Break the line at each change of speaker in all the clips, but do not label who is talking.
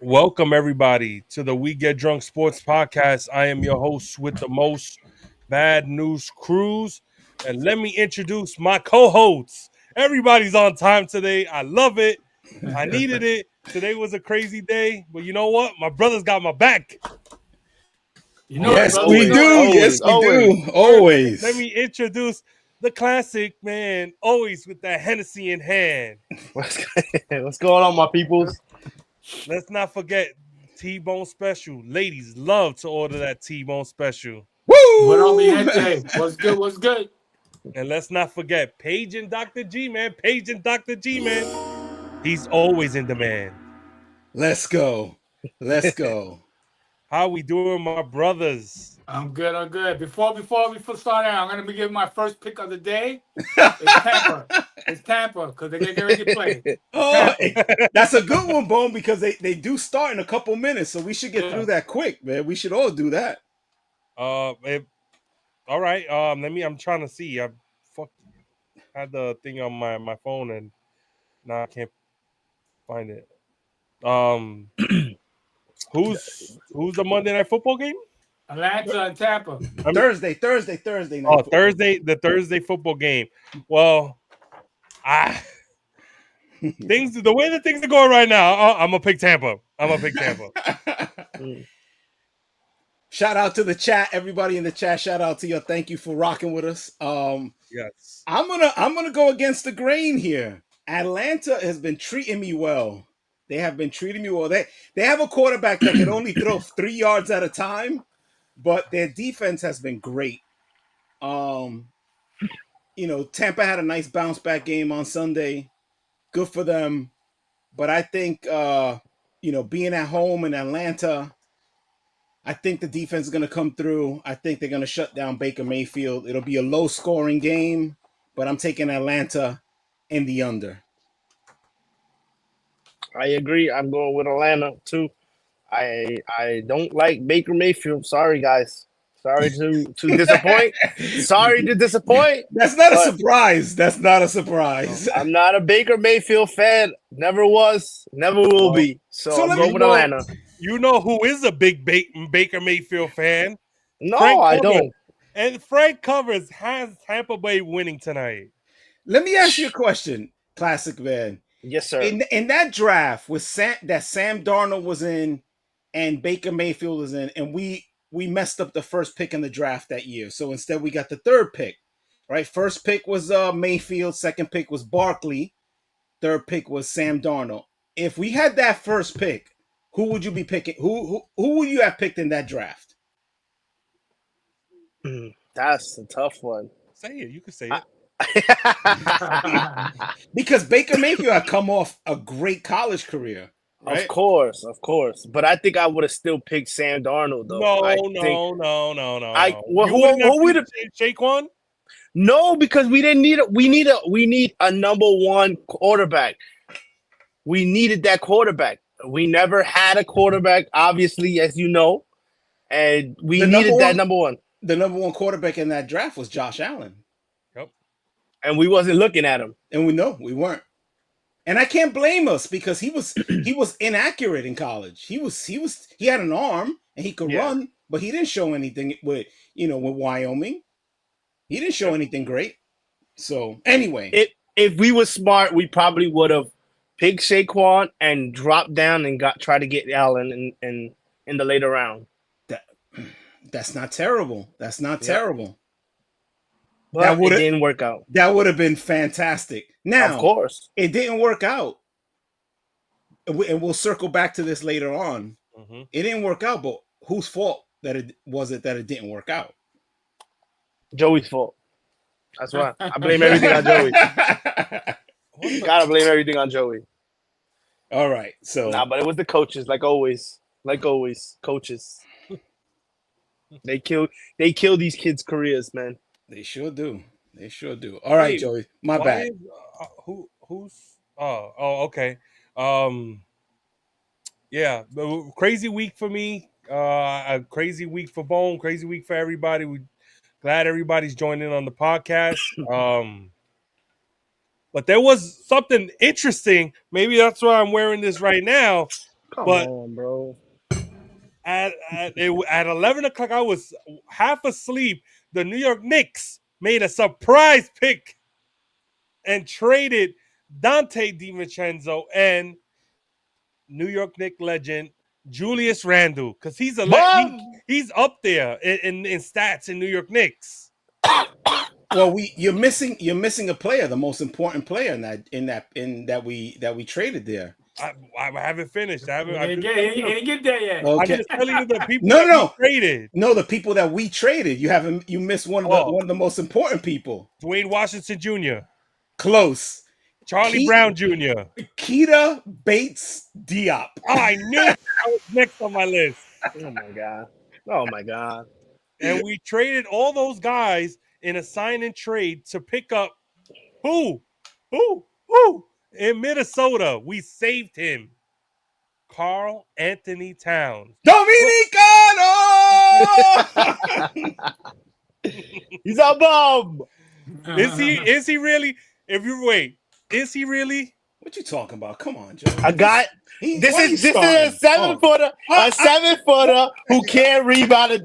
Welcome, everybody, to the We Get Drunk Sports Podcast. I am your host with the most, Bad News Cruz. And let me introduce my co-hosts. Everybody's on time today. I love it. I needed it. Today was a crazy day. But you know what? My brother's got my back.
Yes, we do. Yes, we do. Always.
Let me introduce the classic, man. Always with that Hennessy in hand.
What's going on, my peoples?
Let's not forget T-Bone Special. Ladies love to order that T-Bone Special.
Woo!
What on me, gente? What's good? What's good?
And let's not forget Paige and Dr. G, man. Paige and Dr. G, man. He's always in demand.
Let's go. Let's go.
How we doing, my brothers?
I'm good. I'm good. Before we start out, I'm gonna be giving my first pick of the day. It's Tampa. It's Tampa because they're getting ready to play.
Oh, that's a good one, Bone, because they do start in a couple minutes, so we should get through that quick, man. We should all do that.
All right. I'm trying to see. I had the thing on my phone and now I can't find it. Who's the Monday Night Football game?
Atlanta and Tampa.
Thursday.
Oh, Thursday, the Thursday football game. Well, the way that things are going right now, I'm gonna pick Tampa.
Shout out to the chat, everybody in the chat. Shout out to you. Thank you for rocking with us.
Yes,
I'm gonna go against the grain here. Atlanta has been treating me well. They have been treating me well. They have a quarterback that can only throw 3 yards at a time, but their defense has been great. Tampa had a nice bounce back game on Sunday. Good for them. But I think being at home in Atlanta, I think the defense is going to come through. I think they're going to shut down Baker Mayfield. It'll be a low-scoring game, but I'm taking Atlanta in the under.
I agree. I'm going with Atlanta, too. I don't like Baker Mayfield. Sorry, guys. Sorry to disappoint. Sorry to disappoint.
That's not a surprise.
I'm not a Baker Mayfield fan. Never was. Never will be. So I'm going with Atlanta.
You know who is a big Baker Mayfield fan?
No, I don't.
And Frank Covers has Tampa Bay winning tonight.
Let me ask you a question, Classic Man.
Yes, sir.
In that draft with that Sam Darnold was in and Baker Mayfield was in, and we messed up the first pick in the draft that year. So instead we got the third pick, right? First pick was Mayfield. Second pick was Barkley. Third pick was Sam Darnold. If we had that first pick, who would you be picking? Who would you have picked in that draft?
That's a tough one.
Say it. You can say it.
Because Baker Mayfield had come off a great college career. Right?
Of course. But I think I would have still picked Sam Darnold, though.
No.
Who would have
Saquon?
No, because we didn't need we need a number one quarterback. We needed that quarterback. We never had a quarterback, obviously, as you know, and we needed that number one.
The number one quarterback in that draft was Josh Allen.
Yep.
And we wasn't looking at him.
And we weren't. And I can't blame us because he was inaccurate in college. He had an arm and he could run, but he didn't show anything with Wyoming. He didn't show anything great. So anyway,
if we were smart, we probably would have picked Saquon and dropped down and try to get Allen in the later round.
That's not terrible. That's not terrible.
But it didn't work out.
That would have been fantastic. Now,
of course,
it didn't work out. And we'll circle back to this later on. Mm-hmm. It didn't work out, but whose fault that it didn't work out?
Joey's fault. That's why I blame everything on Joey. Gotta blame everything on Joey.
All right, so
but it was the coaches, like always, coaches. They kill these kids' careers, man.
They sure do. All right, Joey, my bad.
Okay. Yeah, crazy week for me. A crazy week for Bone. Crazy week for everybody. We glad everybody's joining on the podcast. But there was something interesting. Maybe that's why I'm wearing this right now.
Come
But
on, bro.
at 11 o'clock, I was half asleep. The New York Knicks made a surprise pick and traded Dante DiVincenzo and New York Knicks legend Julius Randle, because
Bob!
he's up there in stats in New York Knicks.
Well, you're missing a player, the most important player in that we traded there.
I haven't finished.
He ain't get there yet.
I'm
Okay.
just telling you the people
No,
that
no.
we traded.
No, the people that we traded. You missed one of the most important people.
Dwayne Washington Jr.,
Close.
Charlie Brown Jr.
Keita Bates Diop.
I knew that was next on my list.
Oh my god. Oh my god.
And we traded all those guys in a sign and trade to pick up who in Minnesota. We saved him, Carl Anthony Towns.
Dominicano.
He's a bum.
Is he really? If you wait, is he really?
What you talking about? Come on, Joe.
A guy. This is a 7-footer, a 7-footer who can't rebound a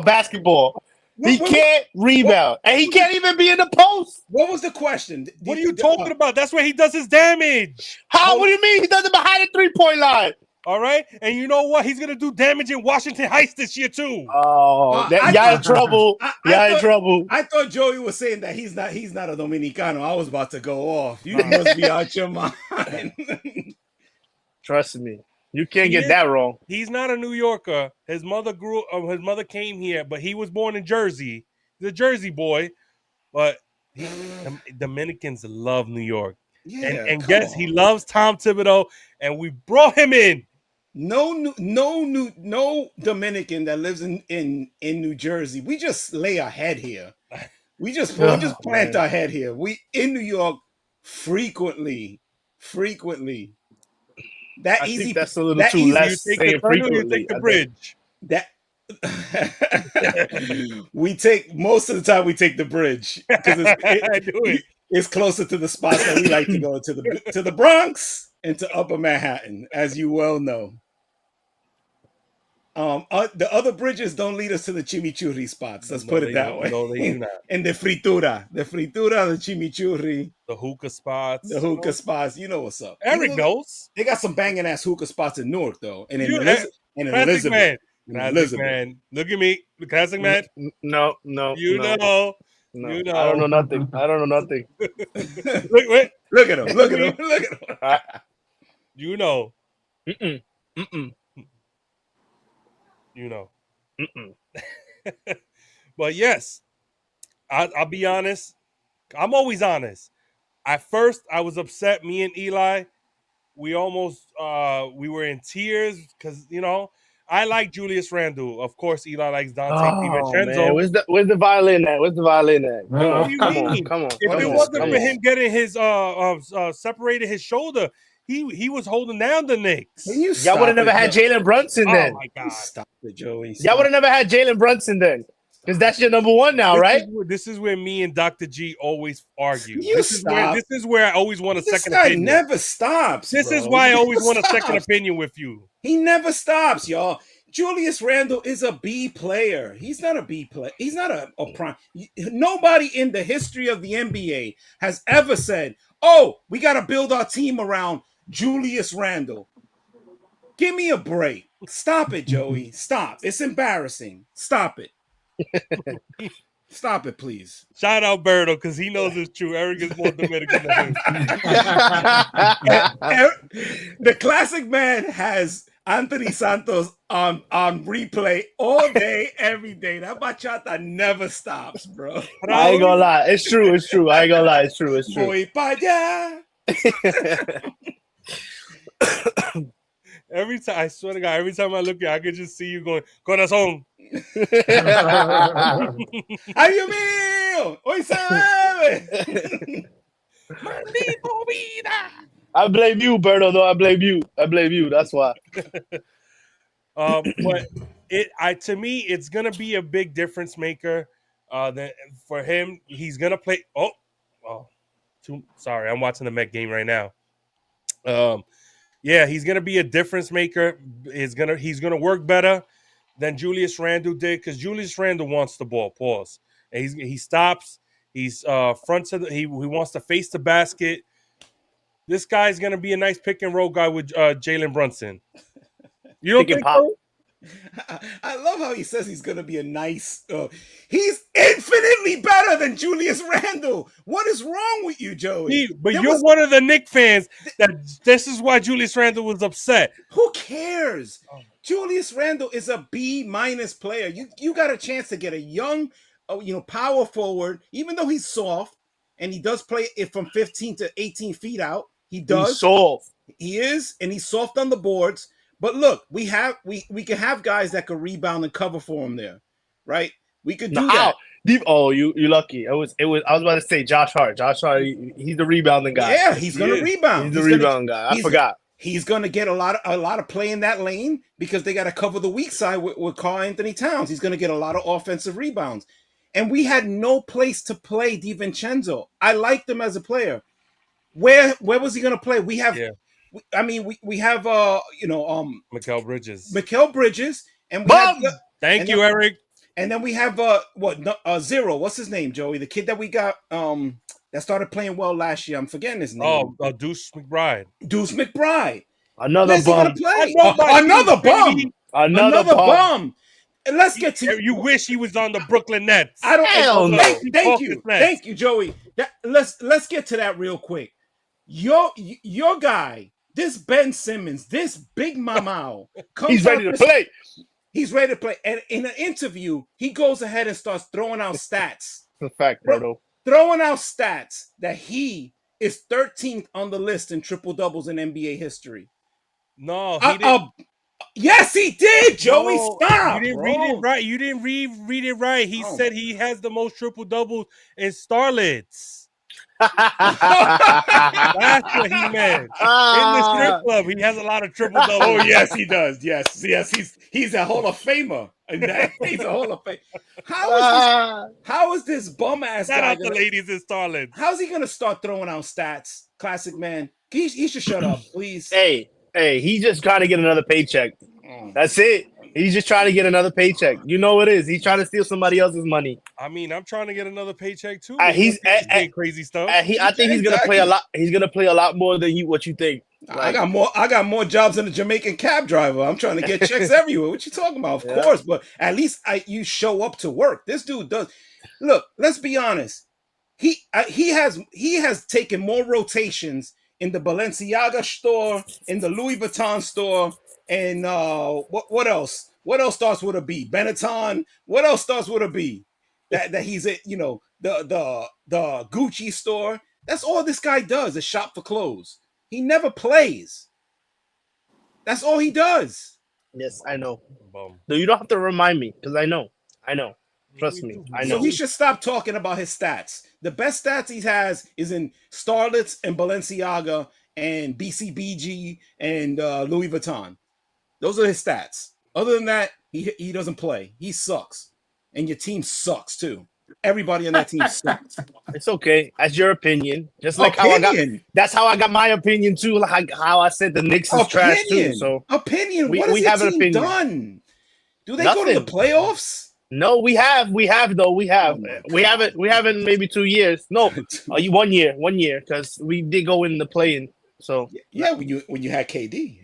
basketball. He can't rebound, and he can't even be in the post.
What was the question?
What are you talking about? That's where he does his damage.
How? What do you mean? He does it behind the 3-point line.
All right, and you know what? He's gonna do damage in Washington Heights this year too.
Oh, y'all in trouble. Y'all in trouble.
I thought Joey was saying that he's not a Dominicano. I was about to go off. You must be out your mind.
Trust me, you can't get that wrong.
He's not a New Yorker. His mother his mother came here, but he was born in Jersey. He's a Jersey boy, but Dominicans love New York.
Yeah,
and guess he loves Tom Thibodeau, and we brought him in.
No Dominican that lives in New Jersey. We just lay our head here. We just plant our head here. We in New York frequently.
I think that's a little too less.
You take the tunnel, you take the bridge.
We take most of the time. We take the bridge because it's closer to the spots that we like to go to the Bronx and to Upper Manhattan, as you well know. The other bridges don't lead us to the chimichurri spots. Let's put it that way.
No, they do not.
And the fritura, the chimichurri,
the hookah spots,
spots. You know what's up.
Eric knows.
They got some banging ass hookah spots in Newark though, and in
Elizabeth.
Elizabeth.
Man, look at me, the classic man.
No.
know.
You know. I don't know nothing.
Look at him.
You know.
Mm-mm.
You know. But yes, I'll be honest. I'm always honest. At first, I was upset. Me and Eli, we almost we were in tears because I like Julius Randle. Of course, Eli likes Dante DiVincenzo.
Where's the violin at? Come on.
If it wasn't for him getting his separated his shoulder, he was holding down the Knicks.
Y'all would have never had Jalen Brunson then.
Oh my God!
Stop it, Joey.
Y'all would have never had Jalen Brunson then, because that's your number one now, right?
This is where me and Dr. G always argue.
This
is where I always want a second opinion.
This guy never stops.
This is why I always want a second opinion with you.
He never stops, y'all. Julius Randle is a B player. He's not a B player. He's not a prime. Nobody in the history of the NBA has ever said, "Oh, we got to build our team around Julius Randle." Give me a break. Stop it, Joey. Stop. It's embarrassing. Stop it. Stop it, please.
Shout out Berto, because he knows it's true. Eric is more Dominican than him.
The classic man has Anthony Santos on replay all day, every day. That bachata never stops, bro.
I ain't gonna lie. It's true. I ain't gonna lie. It's true.
Voy pa' allá.
Every time, I swear to God, every time I look at you, I can just see you going, Corazón.
¡Ay, Dios mío! ¡Hoy se bebe!
¡Maldito vida!
I blame you, Berto. No, I blame you. That's why.
But to me, it's gonna be a big difference maker. For him, he's gonna play. Sorry, I'm watching the Met game right now. Yeah, he's gonna be a difference maker. He's gonna work better than Julius Randle did because Julius Randle wants the ball. Pause. And he stops. He's front to the. He wants to face the basket. This guy's gonna be a nice pick and roll guy with Jalen Brunson. You don't
Pick and
think
pop.
so?
I love how he says he's going to be a nice. He's infinitely better than Julius Randle. What is wrong with you, Joey?
But you're one of the Knicks fans that this is why Julius Randle was upset.
Who cares? Julius Randle is a B- player. You got a chance to get a young, power forward. Even though he's soft and he does play it from 15 to 18 feet out, he does.
He's soft.
He is, and he's soft on the boards. But look, we can have guys that could rebound and cover for him there, right? We could do that.
Oh, you lucky. It was. I was about to say Josh Hart. Josh Hart. He's the rebounding guy.
Yeah, he's gonna rebound.
He's the rebound guy. I forgot.
He's gonna get a lot of play in that lane because they got to cover the weak side with Karl Anthony Towns. He's gonna get a lot of offensive rebounds, and we had no place to play DiVincenzo. I liked him as a player. Where was he gonna play? We have. Yeah. We have
Mikal Bridges.
And we have,
thank you, Eric.
And then we have Zero. What's his name, Joey? The kid that we got that started playing well last year. I'm forgetting his name.
Deuce McBride.
Another bum.
Another bum. And let's get to
you. Wish he was on the Brooklyn Nets.
I don't. Hell no. Thank you, Joey. Let's get to that real quick. Your guy. This Ben Simmons, this big mamao,
he's ready to play.
He's ready to play. And in an interview, he goes ahead and starts throwing out stats.
The fact, bro.
Throwing out stats that he is 13th on the list in triple doubles in NBA history.
No, he didn't.
Yes, he did, Joey.
No,
stop.
You didn't read it right. You didn't read it right. He said he has the most triple doubles in starlets. That's what he meant. In the strip club, he has a lot of triple doubles.
Oh yes, he does. Yes, he's a Hall of Famer. He's a Hall of Famer. How is this bum ass guy?
Shout out the ladies in starlets.
How's he gonna start throwing out stats? Classic man. He should shut up, please.
Hey, he's just trying to get another paycheck. That's it. He's just trying to get another paycheck. You know what it is. He's trying to steal somebody else's money.
I mean, I'm trying to get another paycheck too.
He's
crazy stuff.
I think he's gonna play a lot. He's gonna play a lot more than what you think.
Like, I got more jobs than a Jamaican cab driver. I'm trying to get checks everywhere. What you talking about? Of course, but at least you show up to work. This dude does. Look, let's be honest. He has taken more rotations in the Balenciaga store, in the Louis Vuitton store. And what else? What else starts with a B? Benetton. What else starts with a B? That he's at the Gucci store. That's all this guy does is shop for clothes. He never plays. That's all he does.
Yes, I know. No, you don't have to remind me because I know. Trust me, I know.
So he should stop talking about his stats. The best stats he has is in Starlets and Balenciaga and BCBG and Louis Vuitton. Those are his stats. Other than that, he doesn't play. He sucks. And your team sucks too. Everybody on that team sucks.
It's okay. That's your opinion. Just like that's how I got my opinion too. Like how I said the Knicks is trash too. So
opinion. What has your team done? Do they go to the playoffs?
No, we have. We haven't. We haven't maybe 2 years. No, 1 year because we did go in the play-in. So
yeah, when you had KD.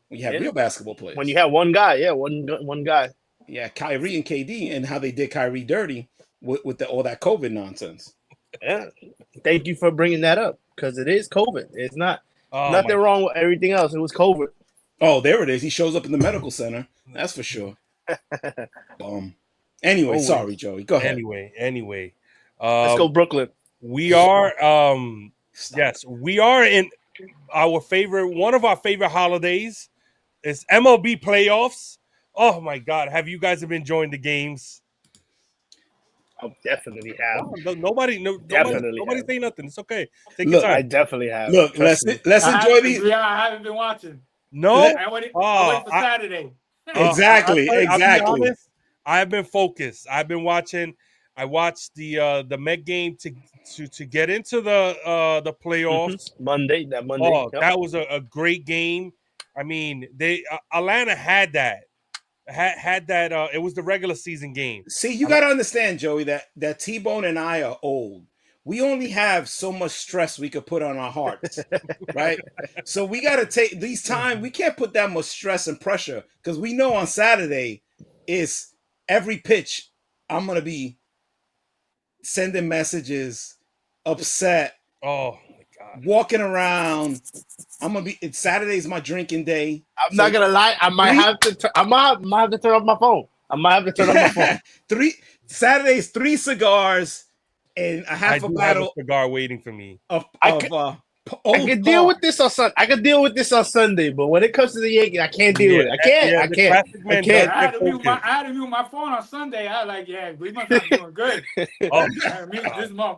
When you had real basketball players.
When you had one guy, one guy.
Yeah, Kyrie and KD and how they did Kyrie dirty with all that COVID nonsense.
Yeah. Thank you for bringing that up because it is COVID. It's not nothing wrong with everything else. It was COVID.
Oh, there it is. He shows up in the medical center. That's for sure. Anyway, sorry, Joey. Go ahead.
Anyway.
Let's go Brooklyn.
We are we are in one of our favorite holidays. It's MLB Playoffs. Oh my God. Have you guys been enjoying the games?
I definitely have.
Nobody say nothing. It's okay. Take
your
time.
I definitely have.
Look, let's enjoy these.
Yeah, I haven't been watching.
No.
I wait for Saturday.
Exactly.
I'll be honest, I've been focused. I've been watching. I watched the Met game to get into the playoffs.
That Monday.
Oh, that was a great game. I mean, Atlanta had that. Had that. It was the regular season game.
See, you got to understand, Joey, that T-Bone and I are old. We only have so much stress we could put on our hearts, right? So we got to take these time. We can't put that much stress and pressure because we know on Saturday is every pitch I'm going to be sending messages, upset,
Oh my God.
walking around. I'm gonna be. Saturday's my drinking day.
I'm not gonna lie. I might have to. I might have to turn off my phone. I might have to turn off my phone.
Saturdays, 3 cigars and a half a
have
bottle
a cigar waiting for me.
I can deal with this on Sunday. I can deal with this on Sunday, but when it comes to the Yankees, I can't deal with it. I can't.
I had to mute my phone on Sunday. I was like, yeah, we must not be doing good.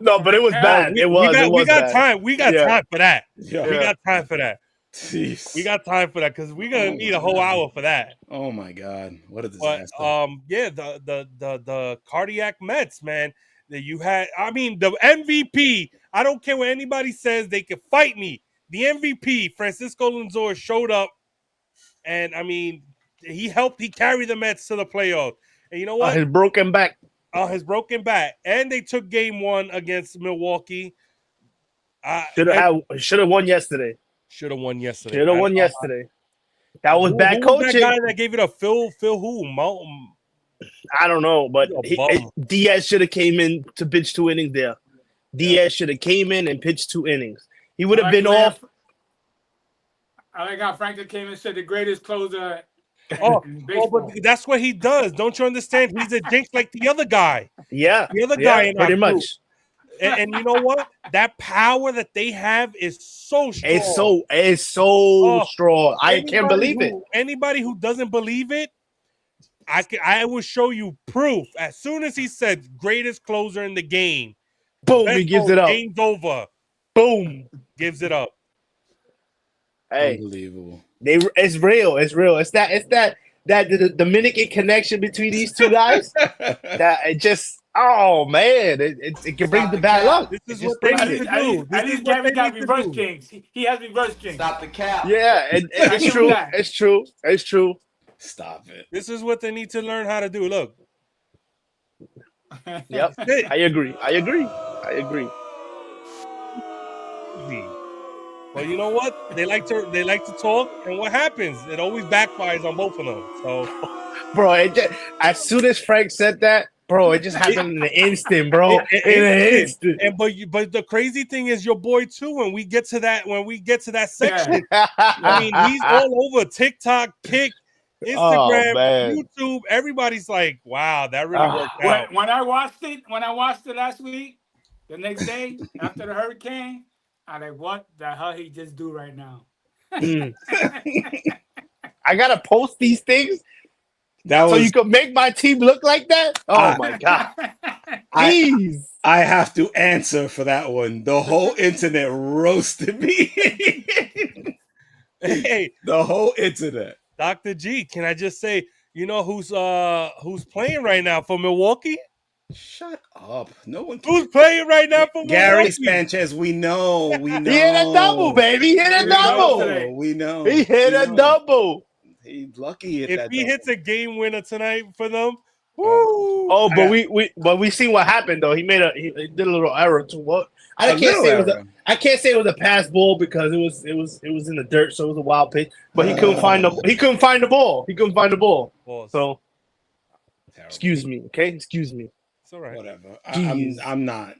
No, but it was bad.
We got time. We got time for that.
Yeah.
We got time for that.
Jeez.
We got time for that because we're gonna need a whole hour for that.
Oh my God, what a disaster!
But yeah, the cardiac Mets, man. That you had. I mean, the MVP. I don't care what anybody says. They can fight me. The MVP, Francisco Lindor, showed up, and I mean, he helped. He carried the Mets to the playoffs. And you know what?
His broken back.
His broken back, and they took Game 1 against Milwaukee.
Should have won yesterday.
Should have won yesterday.
That was bad coaching.
That guy that gave it a Phil who?
I don't know, but Diaz should have came in to pitch 2 innings there. Diaz should have came in and pitched 2 innings. He would have been off.
I like how Franklin came and said the greatest closer.
But that's what he does. Don't you understand? He's a jinx like the other guy.
Yeah,
the other guy in
pretty much.
And you know what? That power that they have is so strong.
It's so strong. I can't believe it.
Anybody who doesn't believe it, I will show you proof. As soon as he said greatest closer in the game,
boom, he gives it up.
Game's over.
Boom,
gives it up.
Hey,
unbelievable.
It's real. It's that the Dominican connection between these two guys. That it just. Oh man, it can bring the bad luck.
This is what they need to do.
At least Gary got reverse jinx. He has reverse jinx.
Stop the cap.
Yeah, it's true. It's true.
Stop it.
This is what they need to learn how to do. Look.
Yep. I agree.
Well, you know what? They like to talk, and what happens? It always backfires on both of them. So,
bro, as soon as Frank said that. Bro, it just happened in an instant, bro. In an instant.
But the crazy thing is, your boy too. When we get to that section, I mean, he's all over TikTok, Kick, Instagram, YouTube. Everybody's like, "Wow, that really worked out."
When I watched it last week, the next day after the hurricane, I'm like, "What the hell he just do right now?"
I gotta post these things.
So
you could make my team look like that? Oh my God. Please.
I have to answer for that one. The whole internet roasted me.
Hey,
the whole internet.
Dr. G, can I just say, you know who's playing right now for Milwaukee?
Shut up. No one
Who's playing right now for
Gary
Milwaukee?
Sanchez, we know.
He hit a double, baby. He hit a double.
We know.
He hit a double.
He's lucky
if he hits a game winner tonight for them. Woo!
Oh, but we seen what happened though. He did a little error to what I can't say it was a pass ball because it was in the dirt, so it was a wild pitch. But he couldn't find the ball. So excuse me, okay? Excuse me.
It's all right.
Whatever. I'm not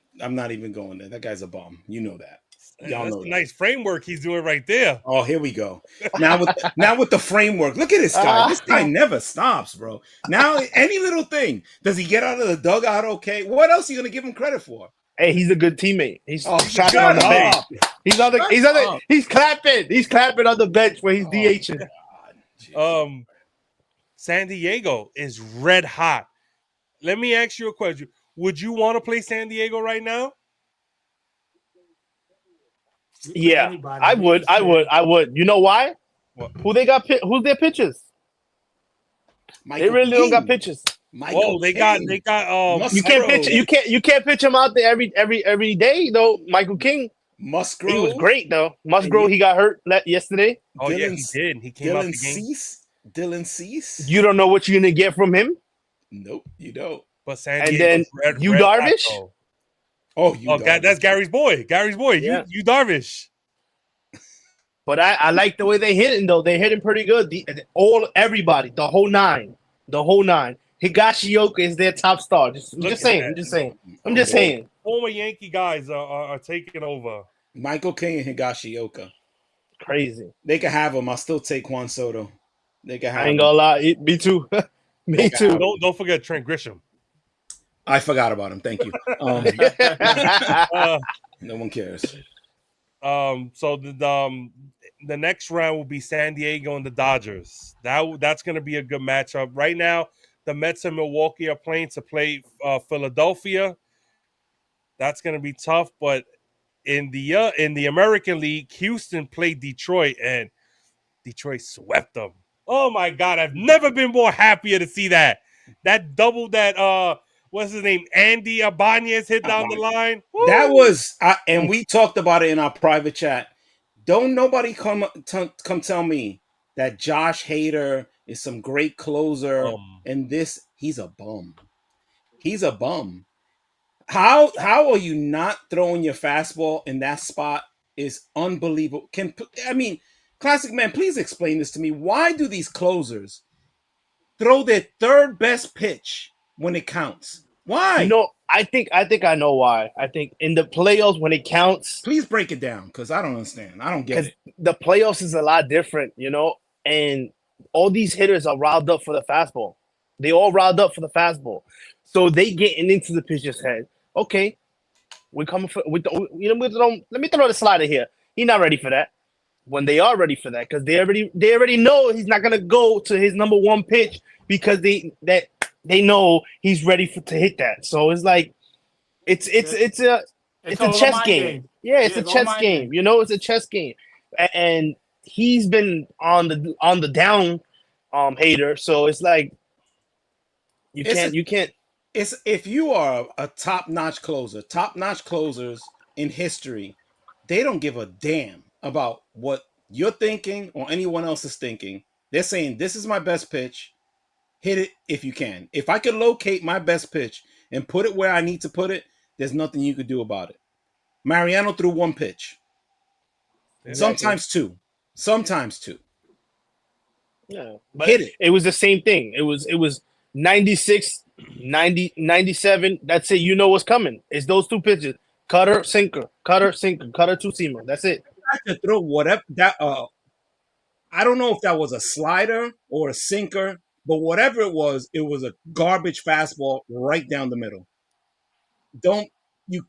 even going there. That guy's a bum. You know that. Y'all
That's
know
a nice framework he's doing right there.
Oh, here we go. Now with the framework. Look at this guy. This guy never stops, bro. Now any little thing. Does he get out of the dugout okay? What else are you gonna give him credit for?
Hey, he's a good teammate. He's clapping
on
the bench. He's clapping. He's clapping on the bench where he's DHing.
God. San Diego is red hot. Let me ask you a question. Would you want to play San Diego right now?
Yeah, I would. You know why?
What?
Who's their pitchers? They really don't got pitchers.
They got
you can't pitch him out there every day though. Michael King.
Musgrove.
He was great though. Musgrove, he got hurt yesterday.
Oh yeah, he
Dylan-
did. He came out
Dylan
the game.
Dylan Cease.
You don't know what you're gonna get from him.
Nope, you don't.
But San
And
Diego's
then
red,
Yu
red hot,
Darvish?
though.
Oh, you.
Oh, that's Gary's boy. Gary's boy.
Yeah.
You Darvish.
But I like the way they hit him though. They hit him pretty good. Everybody, the whole nine. Higashioka is their top star. I'm just saying.
Former Yankee guys are taking over.
Michael King and Higashioka.
Crazy.
They can have him. I'll still take Juan Soto. They can have
I ain't
him.
gonna lie. Me too. Me too.
Don't forget Trent Grisham.
I forgot about him. Thank you.
Uh,
No one cares.
So the next round will be San Diego and the Dodgers. That's going to be a good matchup. Right now, the Mets and Milwaukee are playing to play Philadelphia. That's going to be tough. But in the American League, Houston played Detroit, and Detroit swept them. Oh my God! I've never been more happier to see that double that what's his name, Andy Ibanez hit down the line. Woo!
That was, and we talked about it in our private chat. Don't nobody come tell me that Josh Hader is some great closer, and he's a bum. He's a bum. How are you not throwing your fastball in that spot is unbelievable. Classic man, please explain this to me. Why do these closers throw their third best pitch when it counts? Why?
No, I think I know why. I think in the playoffs when it counts,
Please break it down, because I don't understand. I don't get it.
the playoffs is a lot different, and all these hitters are riled up for the fastball. They all riled up for the fastball. So they getting into the pitcher's head. Okay, we're coming for let me throw the slider here. He's not ready for that. When they are ready for that, because they already know he's not gonna go to his number one pitch because they know he's ready to hit that. So it's like it's a chess game. Yeah, it's a chess game. It's a chess game, and he's been on the down hater. So it's like you can't.
It's if you are a top-notch closers in history, they don't give a damn about what you're thinking or anyone else is thinking. They're saying, this is my best pitch. Hit it if you can. If I could locate my best pitch and put it where I need to put it, there's nothing you could do about it. Mariano threw one pitch. Sometimes two.
Yeah, but
hit it.
It was the same thing. It was 96, 90, 97. That's it. You know what's coming. It's those two pitches. Cutter, sinker, two-seamer. That's it.
To throw whatever that I don't know if that was a slider or a sinker, but whatever it was a garbage fastball right down the middle. You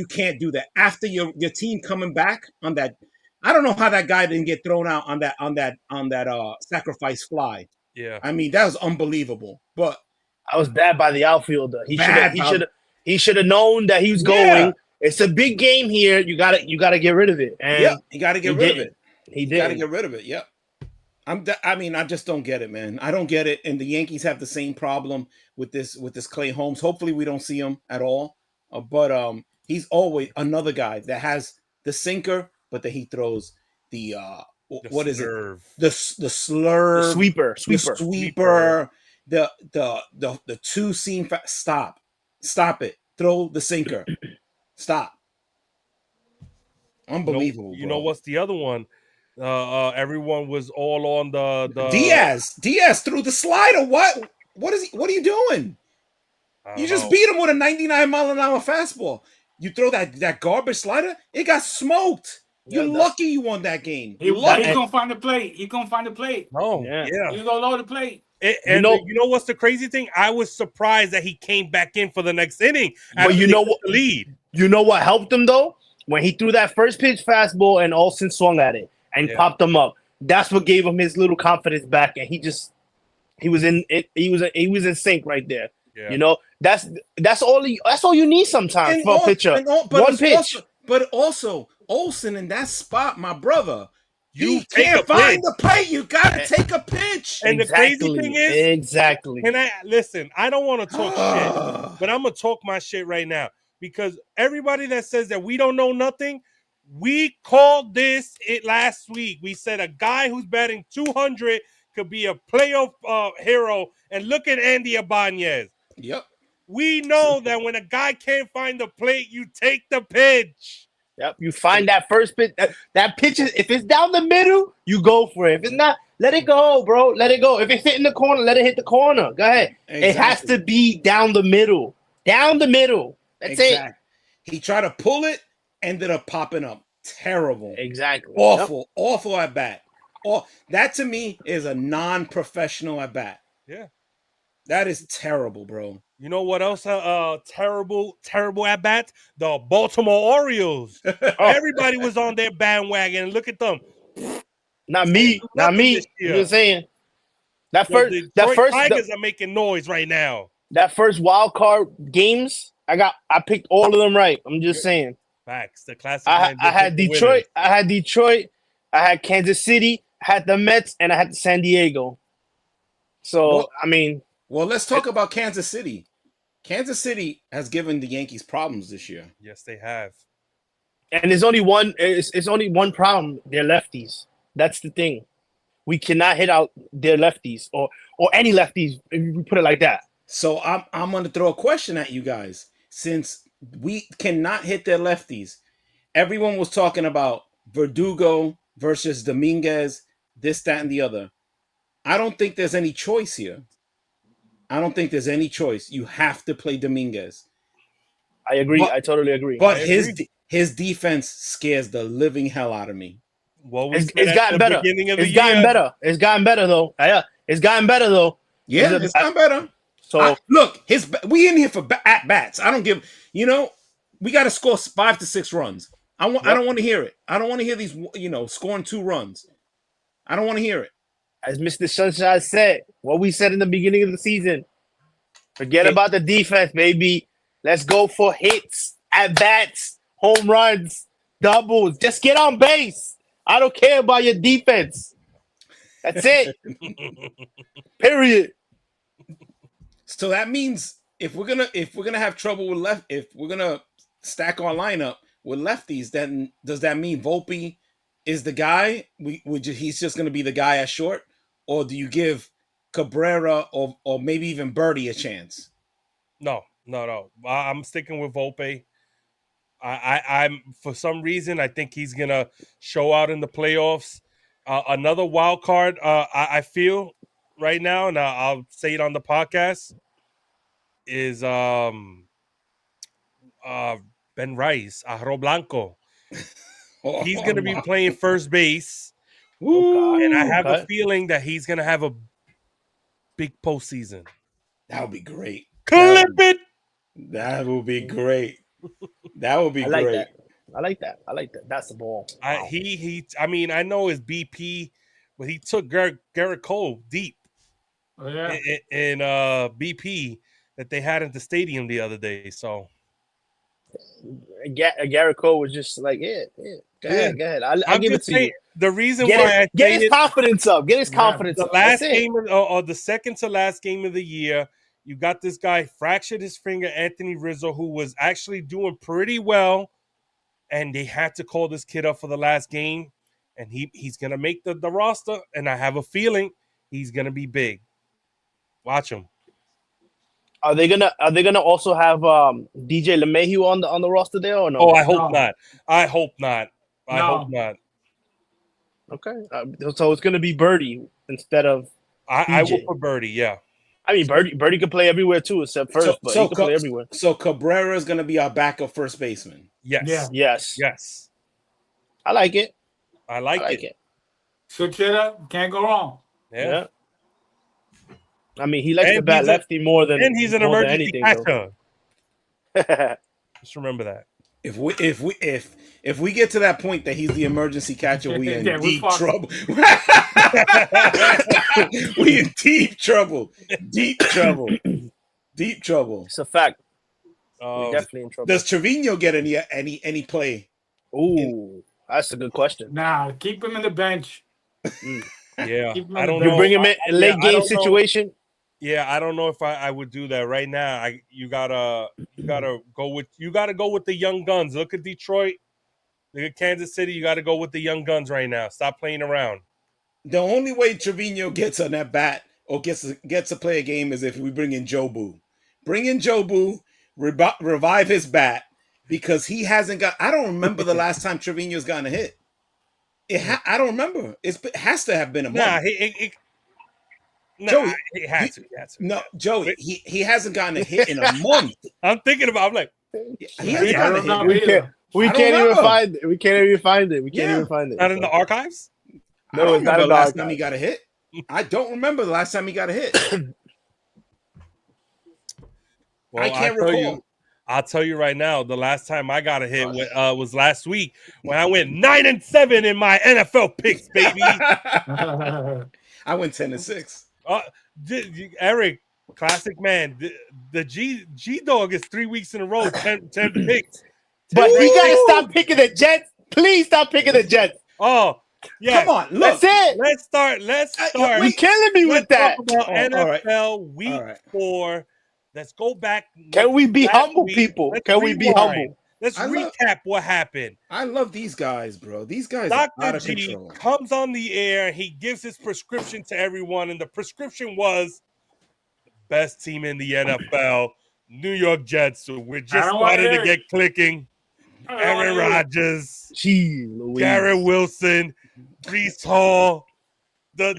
can't do that after your team coming back on that. I don't know how that guy didn't get thrown out on that sacrifice fly.
Yeah,
I mean that was unbelievable. But
I was bad by the outfielder. He should have known that he was going.
Yeah.
It's a big game here. You gotta get rid of it. And
yeah, you got to get rid of it.
He did.
You got to get rid of it. Yep. I just don't get it, man. I don't get it. And the Yankees have the same problem with this Clay Holmes. Hopefully, we don't see him at all. But he's always another guy that has the sinker, but that he throws the what is it? The slurve,
the
sweeper, the two seam. Stop it. Throw the sinker. Stop. Unbelievable.
You know what's the other one? Everyone was all on the
Diaz threw the slider. What are you doing? You just beat him with a 99-mile-an-hour fastball. You throw that garbage slider, it got smoked. You're lucky you won that game.
He's gonna find the plate.
No,
yeah.
He's gonna load the plate.
You know what's the crazy thing? I was surprised that he came back in for the next inning.
But you know what?
The lead.
You know what helped him though? When he threw that first pitch fastball and Olsen swung at it and popped him up. That's what gave him his little confidence back, and he was in sync right there. Yeah. That's all you need sometimes for a pitcher. One pitch.
But also Olsen in that spot, my brother. You
can't
find the plate. You gotta take a pitch.
And the crazy thing is,
exactly.
And I don't want to talk shit, but I'm gonna talk my shit right now. because everybody that says that we don't know nothing, we called it last week. We said a guy who's batting 200 could be a playoff hero, and look at Andy Ibanez.
Yep.
We know that when a guy can't find the plate, you take the pitch.
Yep, you find that first pitch. That pitch is, if it's down the middle, you go for it. If it's not, let it go, bro. Let it go. If it's hitting the corner, let it hit the corner. Go ahead.
Exactly.
It has to be down the middle. Down the middle. That's it.
He tried to pull it, ended up popping up. Terrible.
Exactly.
Awful at bat. That to me is a non-professional at bat.
Yeah.
That is terrible, bro.
You know what else? Terrible at bats. The Baltimore Orioles. Everybody was on their bandwagon. Look at them.
Not me. You know what I'm saying? That first
Tigers are making noise right now.
That first wild card games, I picked all of them right. I'm just saying.
Facts. The classic.
I had Detroit. I had Kansas City. I had the Mets, and I had San Diego. So
well, let's talk about Kansas City. Kansas City has given the Yankees problems this year.
Yes, they have.
And there's only one. It's only one problem. They're lefties. That's the thing. We cannot hit out their lefties or any lefties. If you put it like that.
So I'm going to throw a question at you guys. Since we cannot hit their lefties, everyone was talking about Verdugo versus Dominguez, this, that, and the other. I don't think there's any choice here. You have to play Dominguez.
I agree. I totally agree.
But his defense scares the living hell out of me.
Well,
it's gotten better. It's gotten better though. Yeah, it's gotten better though.
Yeah, it's gotten better. So look, we in here for at bats. I don't give. We got to score 5 to 6 runs. I don't want to hear it. I don't want to hear these. Scoring 2 runs. I don't want to hear it.
As Mr. Sunshine said, what we said in the beginning of the season. Forget about the defense, baby. Let's go for hits, at bats, home runs, doubles. Just get on base. I don't care about your defense. That's it. Period.
So that means if we're gonna have trouble with if we're gonna stack our lineup with lefties, then does that mean Volpe is the guy? He's just gonna be the guy at short, or do you give Cabrera or maybe even Birdie a chance?
No. I'm sticking with Volpe. I'm for some reason I think he's gonna show out in the playoffs. Another wild card. I feel right now, and I'll say it on the podcast, is Ben Rice, Arro Blanco. He's gonna be playing first base, and I have a feeling that he's gonna have a big postseason.
That would be great.
Clip it.
That would be great. That would be great.
I like that. That's the ball.
Wow. I know it's BP, but he took Garrett Cole deep in BP that they had at the stadium the other day. So
Garrett Cole was just like, go ahead. I'll give it to you.
The reason
get his confidence up. Get his confidence up.
The last game or the second to last game of the year, you got this guy fractured his finger, Anthony Rizzo, who was actually doing pretty well, and they had to call this kid up for the last game, and he's gonna make the roster, and I have a feeling he's gonna be big. Watch him.
Are they gonna also have DJ LeMahieu on the roster there or no?
Oh, I hope not. I hope not.
Okay, so it's gonna be Birdie instead of.
I will put Birdie. Yeah.
I mean, Birdie could play everywhere too, except first, but he could play everywhere.
So Cabrera is going to be our backup first baseman.
Yes.
Yeah. Yes. I like it.
I like it.
Switch it up. Can't go wrong.
Yeah.
I mean, he likes to bat lefty more than.
And he's an emergency catcher. Just remember that.
If we get to that point that he's the emergency catcher, we in deep trouble. We in deep trouble. Deep trouble.
It's a fact. We're definitely in trouble.
Does Trevino get any play?
Ooh, that's a good question.
Nah, keep him in the bench.
Yeah,
I don't know. You bring him in a late game situation.
Yeah, I don't know if I would do that right now. You gotta go with the young guns. Look at Detroit, look at Kansas City. You gotta go with the young guns right now. Stop playing around.
The only way Trevino gets on that bat or gets to play a game is if we bring in Jobu. Bring in Jobu, revive his bat because he hasn't got. I don't remember the last time Trevino's gotten a hit. I don't remember. It has to have been a month. Joey,
it had to.
No, Joey, he hasn't gotten a hit in a month.
I'm thinking about. I'm like,
he hasn't gotten a hit.
We can't even find it. We can't even find it.
Not in the archives.
No, it's not the last time he got a hit. I don't remember the last time he got a hit.
Well, I can't recall. I'll tell you right now, the last time I got a hit was last week when I went 9-7 in my NFL picks, baby.
I went 10-6.
Eric, classic man. The G Dog is 3 weeks in a row, 10 picks.
But we gotta stop picking the Jets. Please stop picking the Jets.
Oh, yeah.
Come on, look.
That's it.
Let's start.
You're killing me with that.
Talk about NFL Week 4. Let's go back.
Can we be humble, people? Can we be humble?
Let's recap what happened.
I love these guys, bro. These guys
Dr.
are out of
G
control.
comes on the air. He gives his prescription to everyone, and the prescription was best team in the NFL, New York Jets. So we're just starting to get clicking. Aaron Rodgers, Garrett Wilson, Breece Hall. The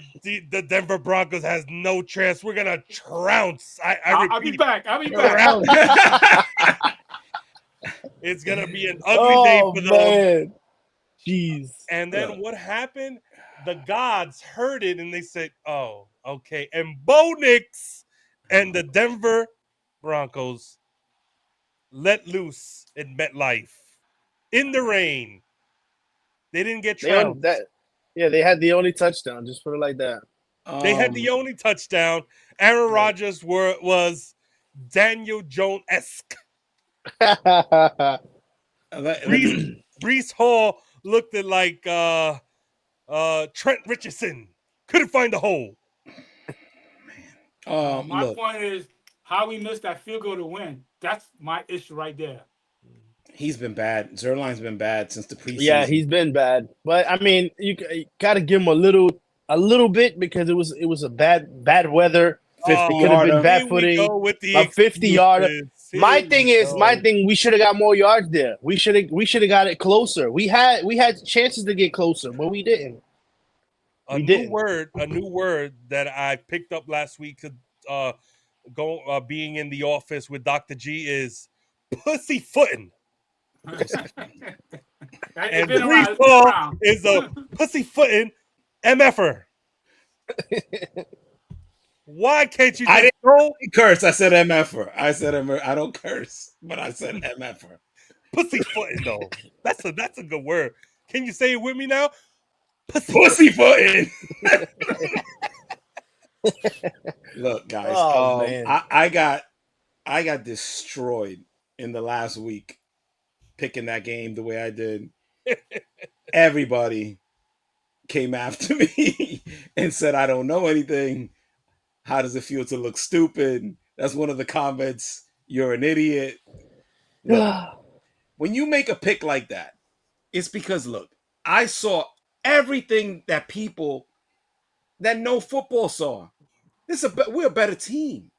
Denver Broncos has no chance. We're gonna trounce.
I'll be back.
It's gonna be an ugly day for them.
Man. Jeez.
And then what happened? The gods heard it and they said, "Oh, okay." And Bo Nix and the Denver Broncos let loose in MetLife in the rain. They didn't get trounced.
Yeah, they had the only touchdown. Just put it like that.
They had the only touchdown. Aaron Rodgers was Daniel Jones-esque. Breece Hall looked at like Trent Richardson. Couldn't find the hole.
My point is how we missed that field goal to win. That's my issue right there.
He's been bad. Zerline's been bad since the preseason.
Yeah, he's been bad. But I mean, you got to give him a little bit because it was a bad weather. 50 could have been bad footing. A 50-yarder. My thing. We should have got more yards there. We should have got it closer. We had chances to get closer, but we didn't.
A new word that I picked up last week, being in the office with Dr. G is pussyfooting. And Breece Hall is a pussyfooting MFer. Why can't you?
I didn't curse. I said MFer. I said MFer. I don't curse, but I said MFer.
Pussyfooting though. That's a good word. Can you say it with me now?
Pussyfooting. Look, guys. Man. I got destroyed in the last week picking that game the way I did. Everybody came after me and said I don't know anything. How does it feel to look stupid? That's one of the comments. You're an idiot. Look, when you make a pick like that, it's because, look, I saw everything that people that know football saw. We're a better team.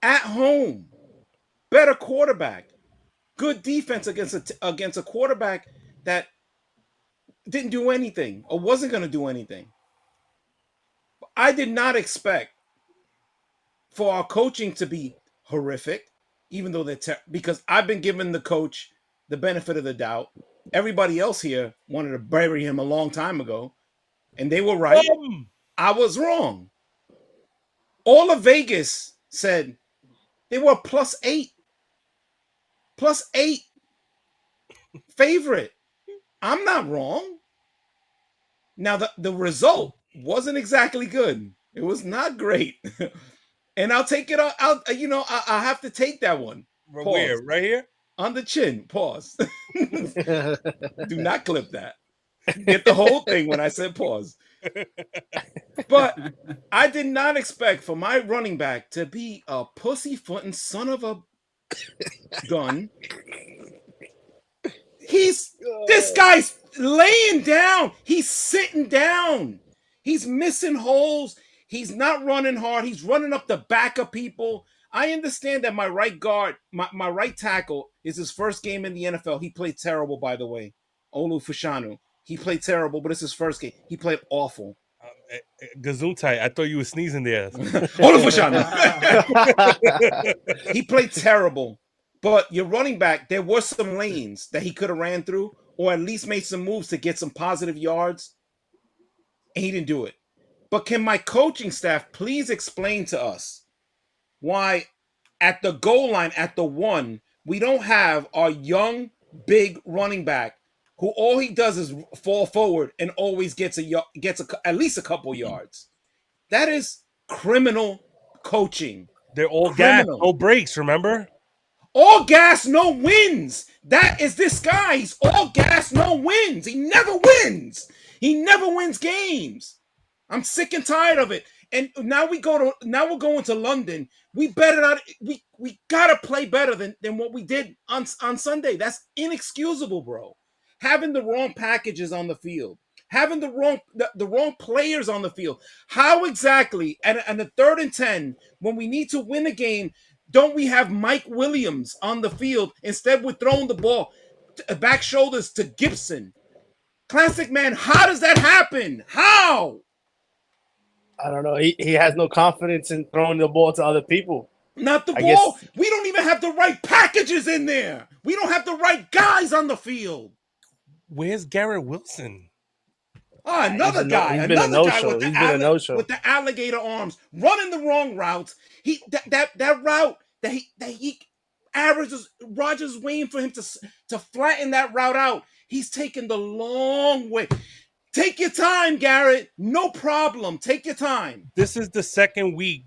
At home. Better quarterback. Good defense against a quarterback that didn't do anything or wasn't going to do anything. I did not expect for our coaching to be horrific, even though because I've been giving the coach the benefit of the doubt. Everybody else here wanted to bury him a long time ago, and they were right. I was wrong. All of Vegas said they were +8. +8 favorite. I'm not wrong. Now, the result wasn't exactly good. It was not great. And I'll take it. I'll have to take that one.
Pause. Where? Right here?
On the chin. Pause. Do not clip that. Get the whole thing when I said pause. But I did not expect for my running back to be a pussyfooting son of a gun. This guy's laying down. He's sitting down. He's missing holes. He's not running hard. He's running up the back of people. I understand that my right guard, my right tackle, is his first game in the NFL. He played terrible, by the way. Olu Fashanu. He played terrible, but it's his first game. He played awful.
Gesundheit. I thought you were sneezing there.
Olu Fashanu. He played terrible. But your running back, there were some lanes that he could have ran through or at least made some moves to get some positive yards. And he didn't do it. But can my coaching staff please explain to us why at the goal line, at the 1, we don't have our young, big running back who all he does is fall forward and always gets at least a couple yards. That is criminal coaching.
They're all gas, no breaks, remember?
All gas, no wins. That is this guy. He's all gas, no wins. He never wins. He never wins games. I'm sick and tired of it. And now we're going to London. We better not. We gotta play better than what we did on Sunday. That's inexcusable, bro. Having the wrong packages on the field, having the wrong players on the field. How exactly? And the 3rd and 10 when we need to win a game. Don't we have Mike Williams on the field? Instead, we're throwing the ball back shoulders to Gibson. Classic man, how does that happen? How?
I don't know. He has no confidence in throwing the ball to other people.
Not the ball. We don't even have the right packages in there. We don't have the right guys on the field.
Where's Garrett Wilson?
Oh, another guy with the alligator arms, running the wrong routes. That route that he averages. Rodgers waiting for him to flatten that route out. He's taking the long way. Take your time, Garrett. No problem. Take your time.
This is the second week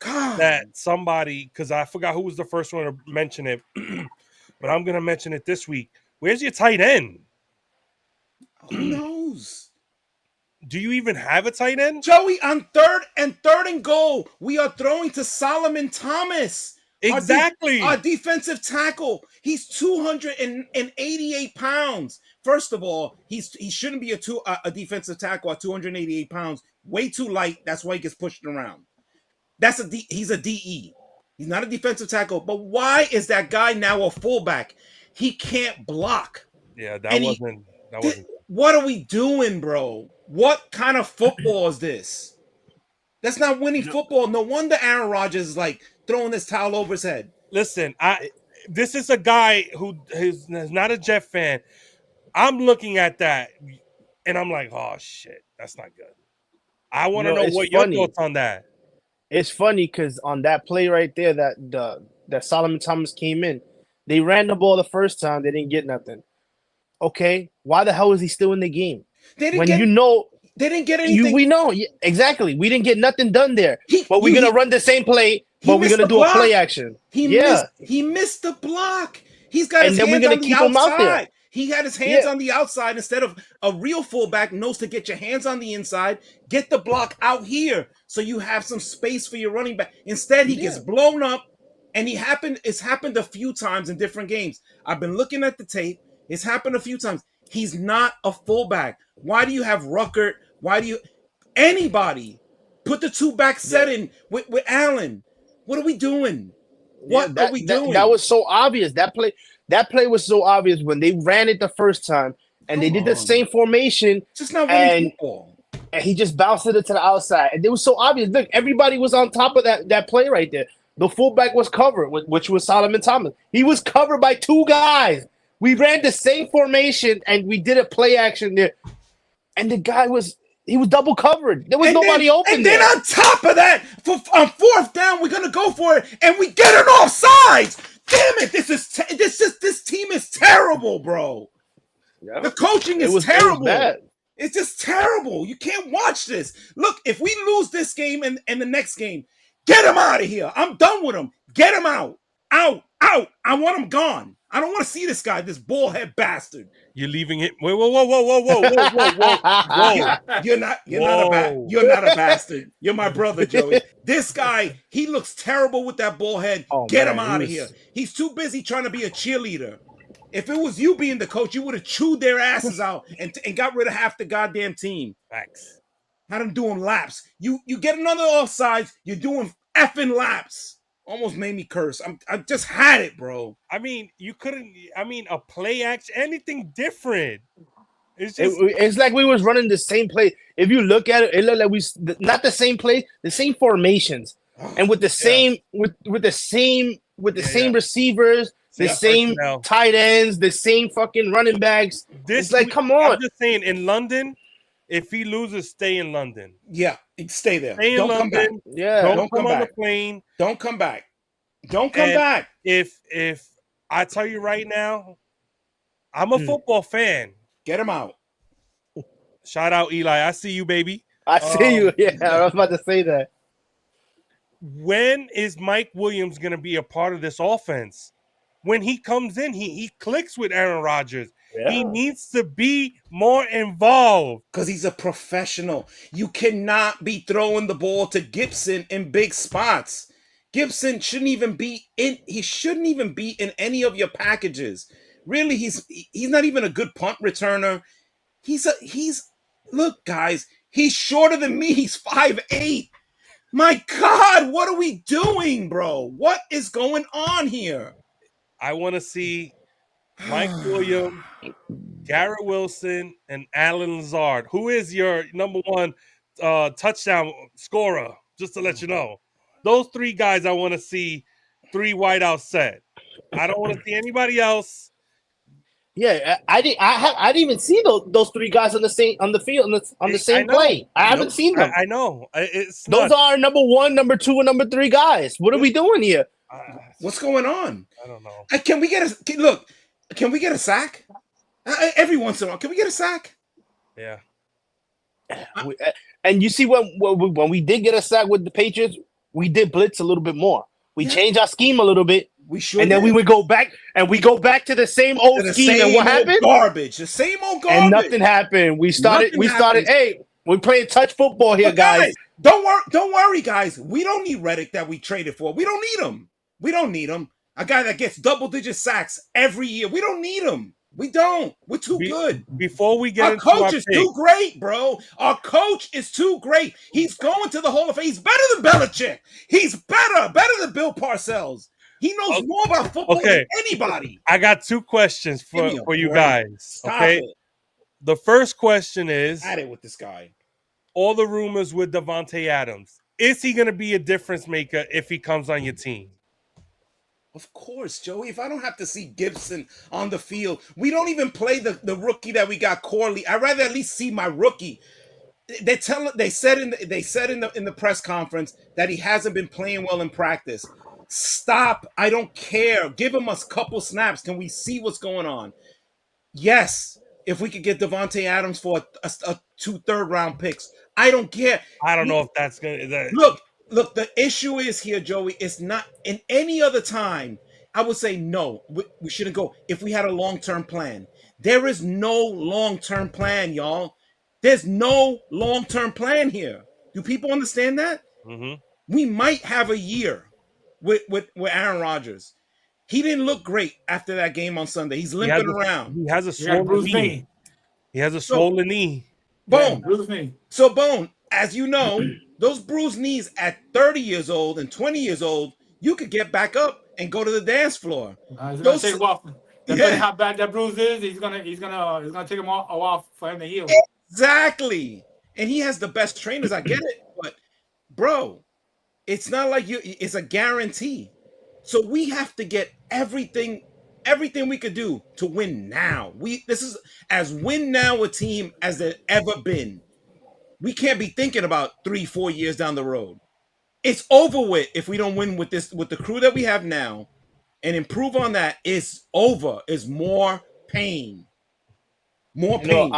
that somebody, because I forgot who was the first one to mention it, but I'm gonna mention it this week. Where's your tight end?
Who knows?
Do you even have a tight end?
Joey, on third and goal, we are throwing to Solomon Thomas.
Exactly.
Our defensive tackle. He's 288 pounds. First of all, he shouldn't be a defensive tackle at 288 pounds. Way too light. That's why he gets pushed around. He's a DE. He's not a defensive tackle. But why is that guy now a fullback? He can't block.
Yeah, that wasn't.
What are we doing, bro? What kind of football is this? That's not winning football. No wonder Aaron Rodgers is like throwing this towel over his head.
Listen, this is a guy who is not a Jet fan. I'm looking at that, and I'm like, oh, shit, that's not good. I want to know what your thoughts on that.
It's funny because on that play right there that Solomon Thomas came in, they ran the ball the first time. They didn't get nothing. Okay, why the hell is he still in the game?
They didn't get anything.
We know exactly. We didn't get nothing done there. But we're gonna run the same play, but we're gonna do a play action.
He missed the block. He's got his hands on the outside. He had his hands on the outside instead of a real fullback knows to get your hands on the inside, get the block out here so you have some space for your running back. Instead, he gets blown up, and it's happened a few times in different games. I've been looking at the tape. It's happened a few times. He's not a fullback. Why do you have Rutgers? Why do you anybody put the two-back set in with Allen? What are we doing? What are we doing?
That was so obvious. That play was so obvious when they ran it the first time and they did the same formation.
Just not winning football.
And he just bounced it to the outside. And it was so obvious. Look, everybody was on top of that play right there. The fullback was covered, which was Solomon Thomas. He was covered by two guys. We ran the same formation and we did a play action there. And the guy was double covered. There was nobody open.
And then on top of that, on fourth down, we're gonna go for it, and we get it off sides. Damn it! This team is terrible, bro. Yeah. The coaching is terrible. It's just terrible. You can't watch this. Look, if we lose this game and the next game, get him out of here. I'm done with him. Get him out. Out. I want him gone. I don't want to see this guy, this ballhead bastard.
You're leaving it. Whoa.
You're not a bastard. You're my brother, Joey. This guy, he looks terrible with that ball head. Get him out of here. He's too busy trying to be a cheerleader. If it was you being the coach, you would have chewed their asses out and got rid of half the goddamn team.
Facts.
Had them doing laps. You get another offsides, you're doing effing laps. Almost made me curse. I just had it, bro.
I mean, you couldn't. I mean, a play action, anything different.
It's like we was running the same play. If you look at it, it looked like we not the same play, the same formations, and with the same with the same receivers, the same personnel. Tight ends, the same fucking running backs. It's like, come on.
I'm just saying, in London, if he loses, stay in London.
Yeah, stay there.
Don't come back.
Yeah,
don't come on the plane.
Don't come back. Don't come back.
If I tell you right now, I'm a football fan.
Get him out.
Shout out, Eli. I see you, baby.
I see you. Yeah, I was about to say that.
When is Mike Williams going to be a part of this offense? When he comes in, he clicks with Aaron Rodgers. Yeah. He needs to be more involved.
Because he's a professional. You cannot be throwing the ball to Gibson in big spots. Gibson shouldn't even be in. He shouldn't even be in any of your packages. Really, he's not even a good punt returner. Look, guys, he's shorter than me. He's 5'8". My God, what are we doing, bro? What is going on here?
I want to see Mike Williams, Garrett Wilson, and Alan Lazard. Who is your number one touchdown scorer? Just to let you know. Those three guys, I want to see 3 wideouts set. I don't want to see anybody else.
Yeah, I didn't even see those 3 guys on the same play. I haven't seen them.
I know.
Those are number 1, number 2, and number 3 guys. What are we doing here?
What's going on?
I don't know.
Can we get a sack? Every once in a while, can we get a sack?
Yeah.
And you see when we did get a sack with the Patriots, we did blitz a little bit more. We changed our scheme a little bit.
We should,
and then we would go back to the same old scheme. And what happened?
Garbage. The same old garbage.
And nothing happened. We started. Hey, we're playing touch football here, guys.
Don't worry, guys. We don't need Reddick that we traded for. We don't need him. A guy that gets double-digit sacks every year. We don't need him. We don't. We're too good.
Before we get
into our coach is too great, bro. Our coach is too great. He's going to the Hall of Fame. He's better than Belichick. He's better than Bill Parcells. He knows more about football than anybody.
I got 2 questions for you guys.
Stop it.
The first question is,
at it with this guy.
All the rumors with Davante Adams. Is he going to be a difference maker if he comes on your team?
Of course, Joey. If I don't have to see Gibson on the field, we don't even play the rookie that we got, Corley. I'd rather at least see my rookie. They said in the press conference that he hasn't been playing well in practice. Stop. I don't care. Give him a couple snaps. Can we see what's going on? Yes. If we could get Davante Adams for a 2 third-round picks. I don't care.
I don't know if that's going to...
Look, the issue is here, Joey. It's not in any other time. I would say no. We shouldn't go if we had a long-term plan. There is no long-term plan, y'all. There's no long-term plan here. Do people understand that?
Mm-hmm.
We might have a year with Aaron Rodgers. He didn't look great after that game on Sunday. He's limping around.
He has a swollen knee. He has a swollen knee.
Bone. So, Bone, as you know, those bruised knees at 30 years old and 20 years old, you could get back up and go to the dance floor.
Depending how bad that bruise is, he's gonna take him a while for him to heal.
Exactly. And he has the best trainers. I get it, but bro, it's not like it's a guarantee. So we have to get everything we could do to win now. This is as win now a team as there ever been. We can't be thinking about 3-4 years down the road. It's over with if we don't win with the crew that we have now and improve on that. It's over. It's more pain. More pain.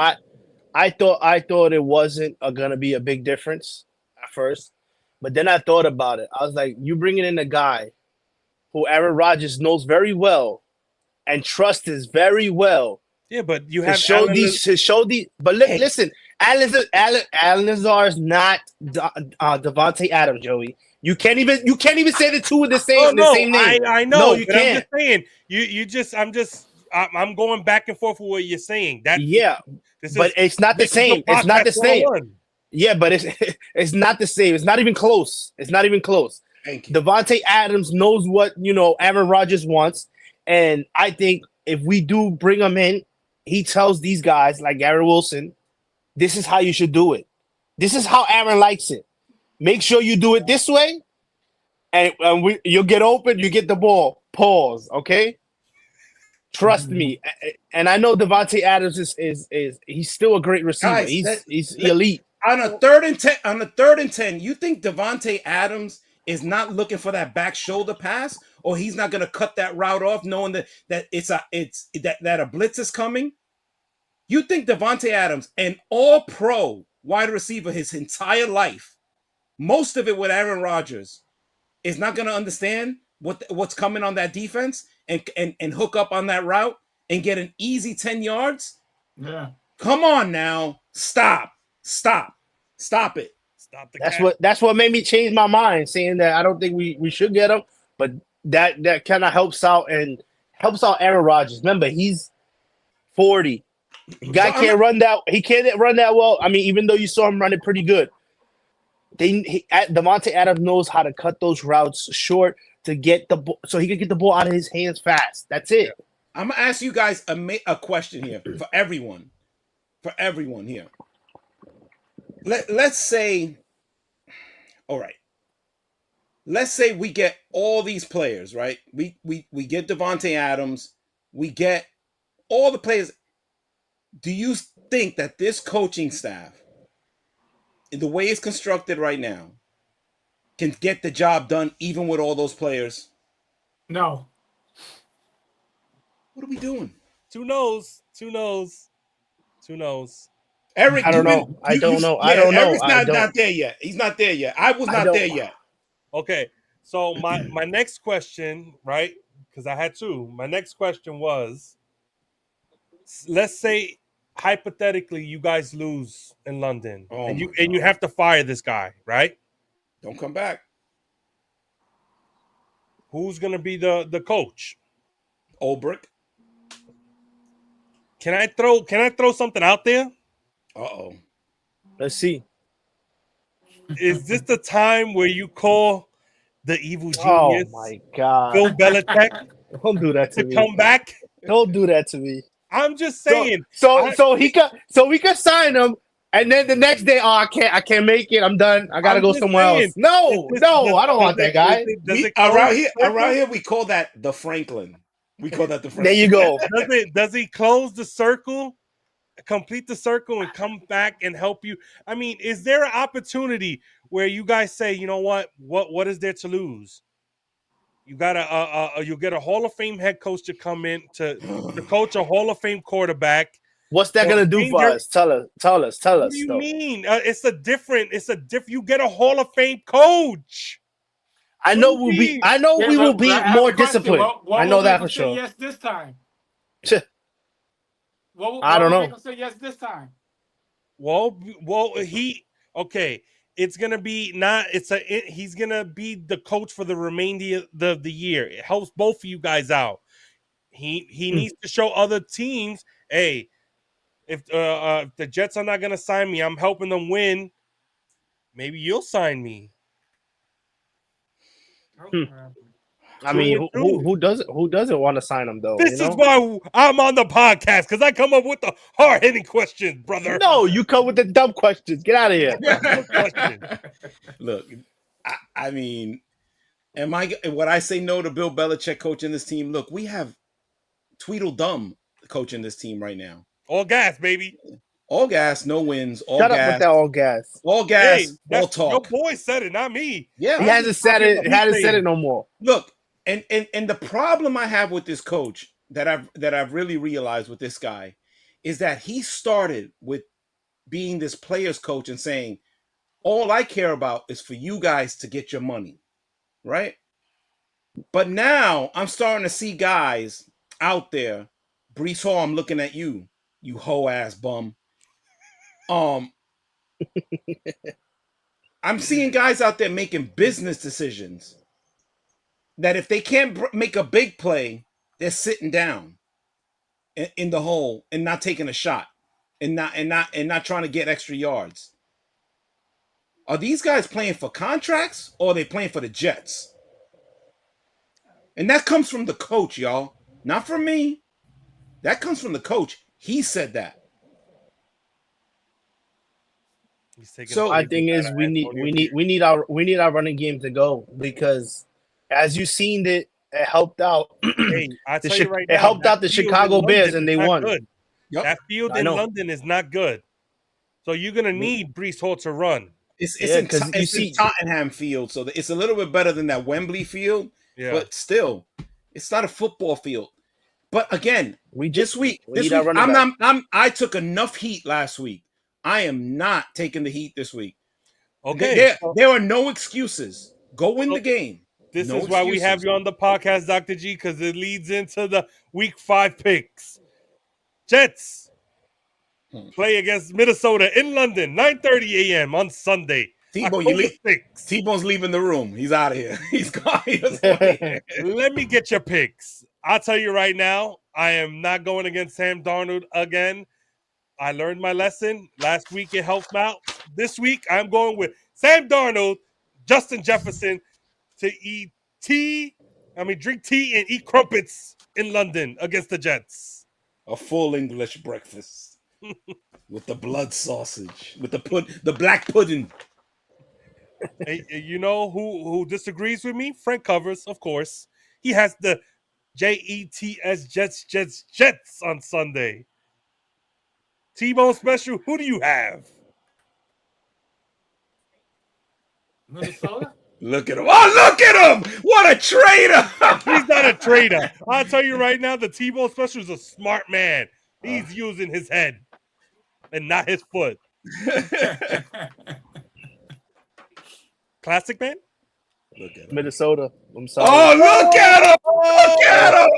I thought it wasn't gonna be a big difference at first, but then I thought about it. I was like, you bringing in a guy who Aaron Rodgers knows very well and trusts very well.
Yeah, but you
To
have
show
Allen.
these, to show the. But listen, Allen Lazar is not Davante Adams, Joey. You can't even say the two of the same name.
I know,
No, you
but
can't.
I'm just saying. I'm going back and forth with what you're saying. That
Yeah, but it's not the same. It's not the same. Yeah, but it's not the same. It's not even close. It's not even close.
Thank you.
Davante Adams knows what Aaron Rodgers wants, and I think if we do bring him in, he tells these guys like Garrett Wilson, this is how you should do it. This is how Aaron likes it. Make sure you do it this way, and you'll get open. You get the ball. Pause. Okay. Trust me, and I know Davante Adams is he's still a great receiver.
Guys,
he's elite.
On a 3rd and 10, you think Davante Adams is not looking for that back shoulder pass, or he's not going to cut that route off, knowing that that a blitz is coming? You think Davante Adams, an all-pro wide receiver his entire life, most of it with Aaron Rodgers, is not going to understand what's coming on that defense and hook up on that route and get an easy 10 yards?
Yeah.
Come on now. Stop it.
Stop the
That's what made me change my mind, saying that I don't think we should get him, but that kind of helps out Aaron Rodgers. Remember, he's 40. Guy can't run that. He can't run that well. I mean, even though you saw him running pretty good, Davante Adams knows how to cut those routes short to get the ball, so he can get the ball out of his hands fast. That's it.
I'm gonna ask you guys a question here for everyone here. Let's say, all right. Let's say we get all these players, right? We get Davante Adams, we get all the players. Do you think that this coaching staff, in the way it's constructed right now, can get the job done even with all those players?
No.
What are we doing?
Two no's.
Eric,
I don't know. I don't know.
Eric's not there yet. He's not there yet. I was not there yet.
Okay, so my next question, right? Because I had two. My next question was, let's say hypothetically you guys lose in London, and you have to fire this guy, right?
Don't come back.
Who's gonna be the coach?
Olbrick.
Can I throw something out there?
Uh-oh.
Let's see.
Is this the time where you call the evil genius?
Oh my God!
Bill Belichick.
Don't do that to me.
Come back.
Don't do that to me.
I'm just saying.
So we could sign him, and then the next day, I can't make it. I'm done. I gotta go somewhere else. No, I don't want that guy.
Around here, we call that the Franklin. We call that the Franklin.
There you go.
Does he close the circle, complete the circle, and come back and help you? I mean, is there an opportunity where you guys say, you know what is there to lose? You got you get a Hall of Fame head coach to come in to coach a Hall of Fame quarterback.
What's that gonna do for us? Tell us.
What do you mean? It's a different. You get a Hall of Fame coach.
I know we will be more disciplined. I know that for sure.
Yes, this time.
I don't know.
Say yes this time.
Well, it's gonna be he's gonna be the coach for the remainder of the year. It helps both of you guys out. He needs to show other teams, hey, if the Jets are not gonna sign me, I'm helping them win. Maybe you'll sign me.
I mean, who doesn't want to sign him though?
This is why I'm on the podcast, because I come up with the hard hitting questions, brother.
No, you come with the dumb questions. Get out of here.
Look, I mean, would I say no to Bill Belichick coaching this team? Look, we have Tweedledum coaching this team right now.
All gas, baby.
All gas, no wins. All
Shut
gas.
up with that all gas.
All gas, all talk.
Your boy said it, not me.
Yeah,
he hasn't said it. He hasn't said it no more.
Look, and the problem I have with this coach that I've really realized with this guy is that he started with being this player's coach and saying, all I care about is for you guys to get your money, right? But now I'm starting to see guys out there. Brees Hall, I'm looking at you, you hoe ass bum. I'm seeing guys out there making business decisions that if they can't make a big play, they're sitting down in the hole and not taking a shot and not trying to get extra yards. Are these guys playing for contracts or are they playing for the Jets? And that comes from the coach, y'all. Not from me. That comes from the coach. He said that.
He's taking
So
My thing is we need our running game to go because as you seen it helped out.
Hey, I tell you right now,
it helped out the
field
Chicago
in
Bears
London
and they
is not
won.
good.
Yep.
That field
I
in
know.
London is not good. So you're gonna need Brees Hall to run.
It's
Yeah,
in Tottenham Field, so it's a little bit better than that Wembley field,
Yeah.
but still, it's not a football field. But again, this week, I took enough heat last week. I am not taking the heat this week.
Okay.
There are no excuses. Go win the game.
This
No
is why we have
excuses.
you on the podcast, Dr. G, because it leads into the week 5 picks. Jets play against Minnesota in London, 9:30 a.m. on Sunday.
T-Bone's leaving the room. He's out of here. He's gone.
Let me get your picks. I'll tell you right now, I am not going against Sam Darnold again. I learned my lesson. Last week it helped out. This week I'm going with Sam Darnold, Justin Jefferson to drink tea and eat crumpets in London against the Jets.
A full English breakfast with the blood sausage, with the black pudding.
Hey, you know who disagrees with me? Frank Covers, of course. He has the Jets on Sunday. T-Bone special, who do you have?
Minnesota?
Look at him. Oh, look at him. What a traitor.
He's not a traitor. I'll tell you right now, the T-Bone special is a smart man. He's using his head and not his foot. Classic man?
Look at him.
Minnesota. I'm sorry.
Oh, look at him. Look at him.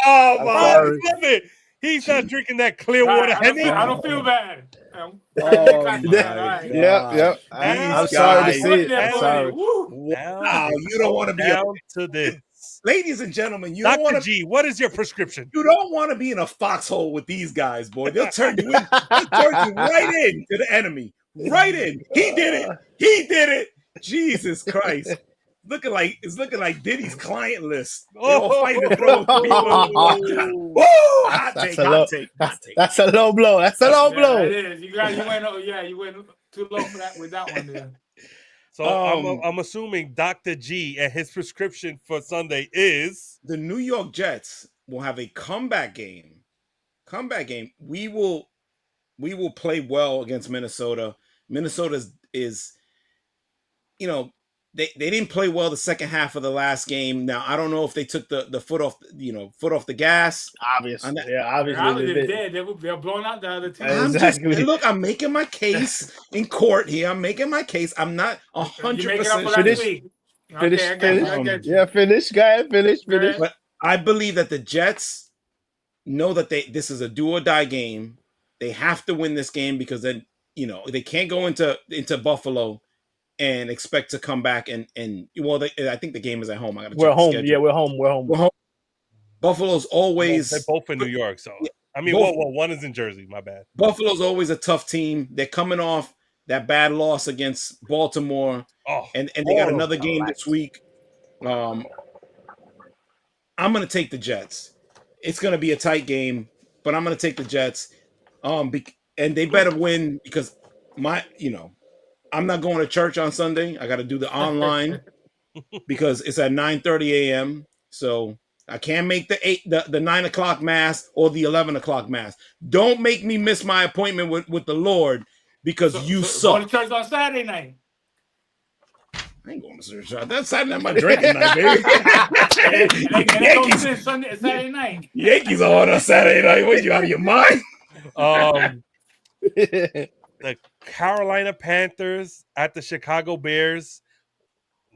Oh, my.
I love it. He's not drinking that clear water.
I don't feel bad.
Yep. I'm sorry to see it. I'm sorry.
Wow, you don't want to be
down to this.
Ladies and gentlemen, you don't want to.
G, what is your prescription?
You don't want to be in a foxhole with these guys, boy. They'll turn you in. They'll turn you right in to the enemy. Right in. He did it. Jesus Christ. It's looking like Diddy's client list. They're all fighting to throw people. Hot take.
That's a low blow. That's a low blow.
It is. You went too low for that with that one there.
So I'm assuming Dr. G and his prescription for Sunday is
the New York Jets will have a comeback game. We will play well against Minnesota. Minnesota is they didn't play well the second half of the last game. Now I don't know if they took the foot off the gas.
Obviously they did.
They're blowing out the other team.
Exactly.
I'm making my case in court here. I'm making my case. I'm not 100%.
Finish. Go ahead. Finish.
But I believe that the Jets know that this is a do or die game. They have to win this game because then they can't go into Buffalo and expect to come back I think the game is at home. I gotta check the schedule.
Yeah, we're home.
Buffalo's always
they're both in New York, so one is in Jersey. My bad.
Buffalo's always a tough team. They're coming off that bad loss against Baltimore, and they got another game this week. I'm gonna take the Jets. It's gonna be a tight game, but I'm gonna take the Jets. And they better win because I'm not going to church on Sunday. I got to do the online because it's at 9:30 a.m. So I can't make the 9 o'clock mass or the 11 o'clock mass. Don't make me miss my appointment with the Lord because you suck.
Going to church on Saturday night.
I ain't going to church. That's Saturday night, my drinking night, baby.
Saturday night.
Yankees are on Saturday night. What, you out of your mind?
The Carolina Panthers at the Chicago Bears,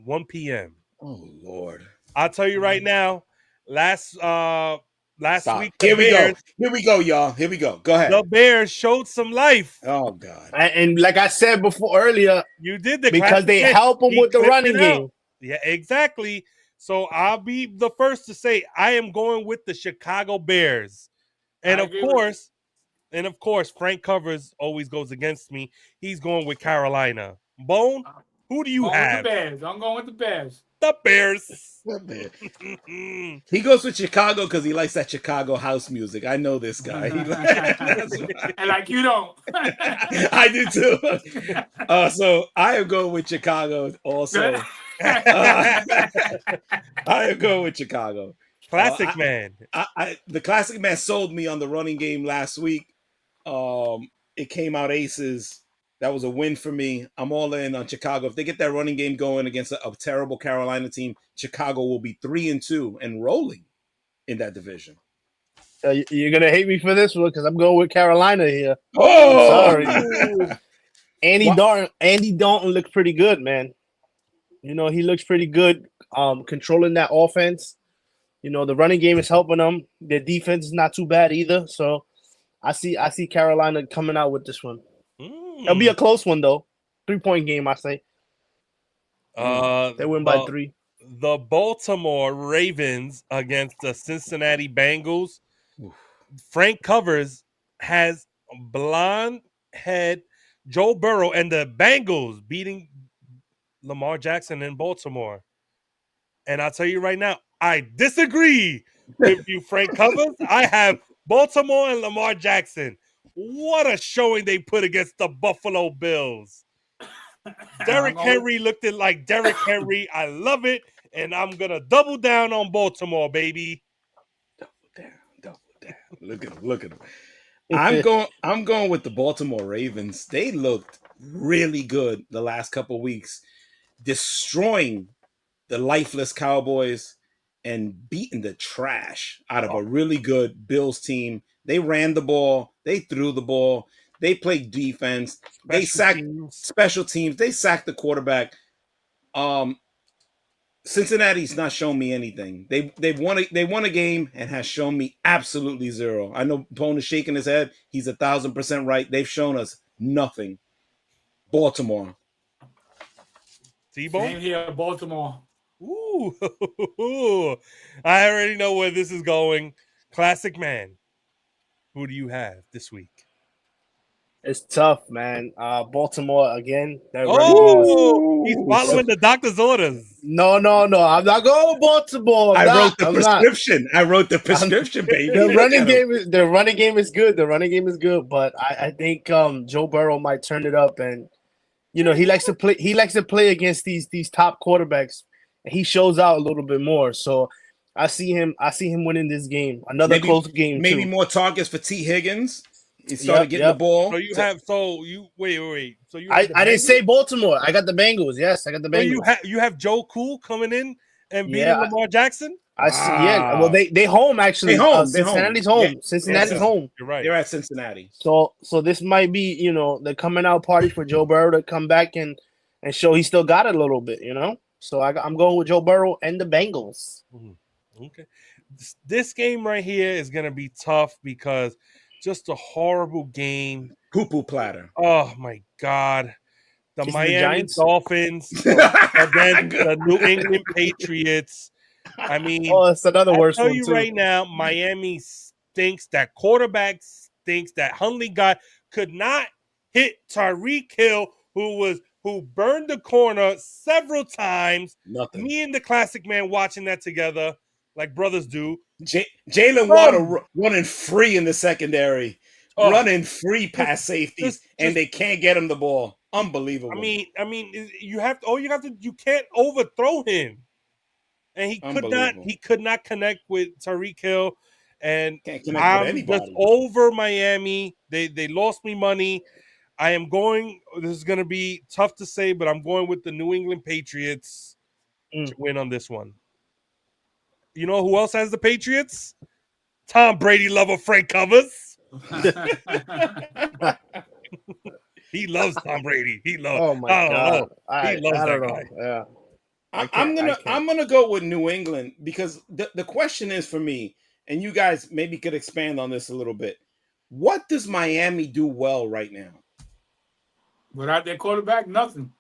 1 p.m.
Oh, Lord.
I'll tell you right now. Last
Stop.
week,
Here we go. Here we go, y'all. Here we go. Go ahead.
the Bears showed some life.
Oh God.
And like I said before earlier,
You did the
because
classic
they
man.
help them
He
with the
clipped
running
it out.
game.
Yeah, exactly. So I'll be the first to say I am going with the Chicago Bears. And
I
of
agree with
course, Frank Covers always goes against me. He's going with Carolina. Bone, who do you
Going with the
have?
Bears. I'm going with the Bears.
The Bears.
He goes with Chicago because he likes that Chicago house music. I know this guy. That's why.
And like you don't.
I do too. So I am going with Chicago also. I am going with Chicago.
Classic man.
The classic man sold me on the running game last week. It came out aces. That was a win for me. I'm all in on Chicago. If they get that running game going against a terrible Carolina team, Chicago will be 3-2 and rolling in that division.
You're gonna hate me for this one because I'm going with Carolina here.
Oh,
I'm sorry. Andy Dalton looks pretty good, man. You know, he looks pretty good controlling that offense. You know, the running game is helping them. Their defense is not too bad either. So I see Carolina coming out with this one. It'll be a close one though. 3-point game, I say. They win by 3.
The Baltimore Ravens against the Cincinnati Bengals. Frank Covers has blonde head Joe Burrow and the Bengals beating Lamar Jackson in Baltimore. And I'll tell you right now, I disagree with you, Frank Covers. I have Baltimore and Lamar Jackson. What a showing they put against the Buffalo Bills. Derrick Henry looked like Derrick Henry. I love it. And I'm going to double down on Baltimore, baby.
Double down. Look at him. I'm going with the Baltimore Ravens. They looked really good the last couple of weeks, destroying the lifeless Cowboys and beating the trash out of a really good Bills team. They ran the ball. They threw the ball. They played defense. They sacked special teams. They sacked the quarterback. Cincinnati's not shown me anything. They won a game and has shown me absolutely zero. I know Bone is shaking his head. He's 1,000% right. They've shown us nothing. Baltimore.
T-Bone?
Same here, Baltimore.
Ooh. I already know where this is going. Classic man. Who do you have this week?
It's tough, man. Baltimore again.
He's following the doctor's orders.
No. I'm not going with Baltimore.
I wrote the prescription, baby.
The running game is good. The running game is good, but I think Joe Burrow might turn it up, and you know he likes to play. He likes to play against these top quarterbacks, and he shows out a little bit more. So I see him winning this game. Another close game.
Maybe
too.
more targets for T. Higgins. He started getting the ball.
So you have wait. So you
I didn't say Baltimore. I got the Bengals. Yes, I got the Bengals.
So you have Joe Cool coming in and beating Lamar Jackson?
I see. Yeah. Well, they home actually. Cincinnati's home.
Yeah.
Cincinnati's home.
You're right.
They're at Cincinnati.
So this might be the coming out party for Joe Burrow to come back and show he still got it a little bit. So I'm going with Joe Burrow and the Bengals.
Okay. This game right here is gonna be tough because. Just a horrible game.
Poo-poo platter.
Oh, my God. The Miami Dolphins against the New England Patriots. I mean,
it's another worse one,
too. I'll tell you right now, Miami stinks. That quarterback stinks. That Hundley guy could not hit Tyreek Hill, who burned the corner several times.
Nothing.
Me and the classic man watching that together like brothers do.
Jalen Waddle running free in the secondary, running free past safeties, and they can't get him the ball. Unbelievable.
I mean, you can't overthrow him, and he could not connect with Tyreek Hill, and I'm just over Miami. They lost me money. I am going. This is going to be tough to say, but I'm going with the New England Patriots to win on this one. You know who else has the Patriots? Tom Brady lover Frank Covers. He loves Tom Brady. He loves.
Oh my God!
He loves that guy.
Yeah.
I'm gonna go with New England because the question is for me, and you guys maybe could expand on this a little bit. What does Miami do well right now?
Without their quarterback, nothing.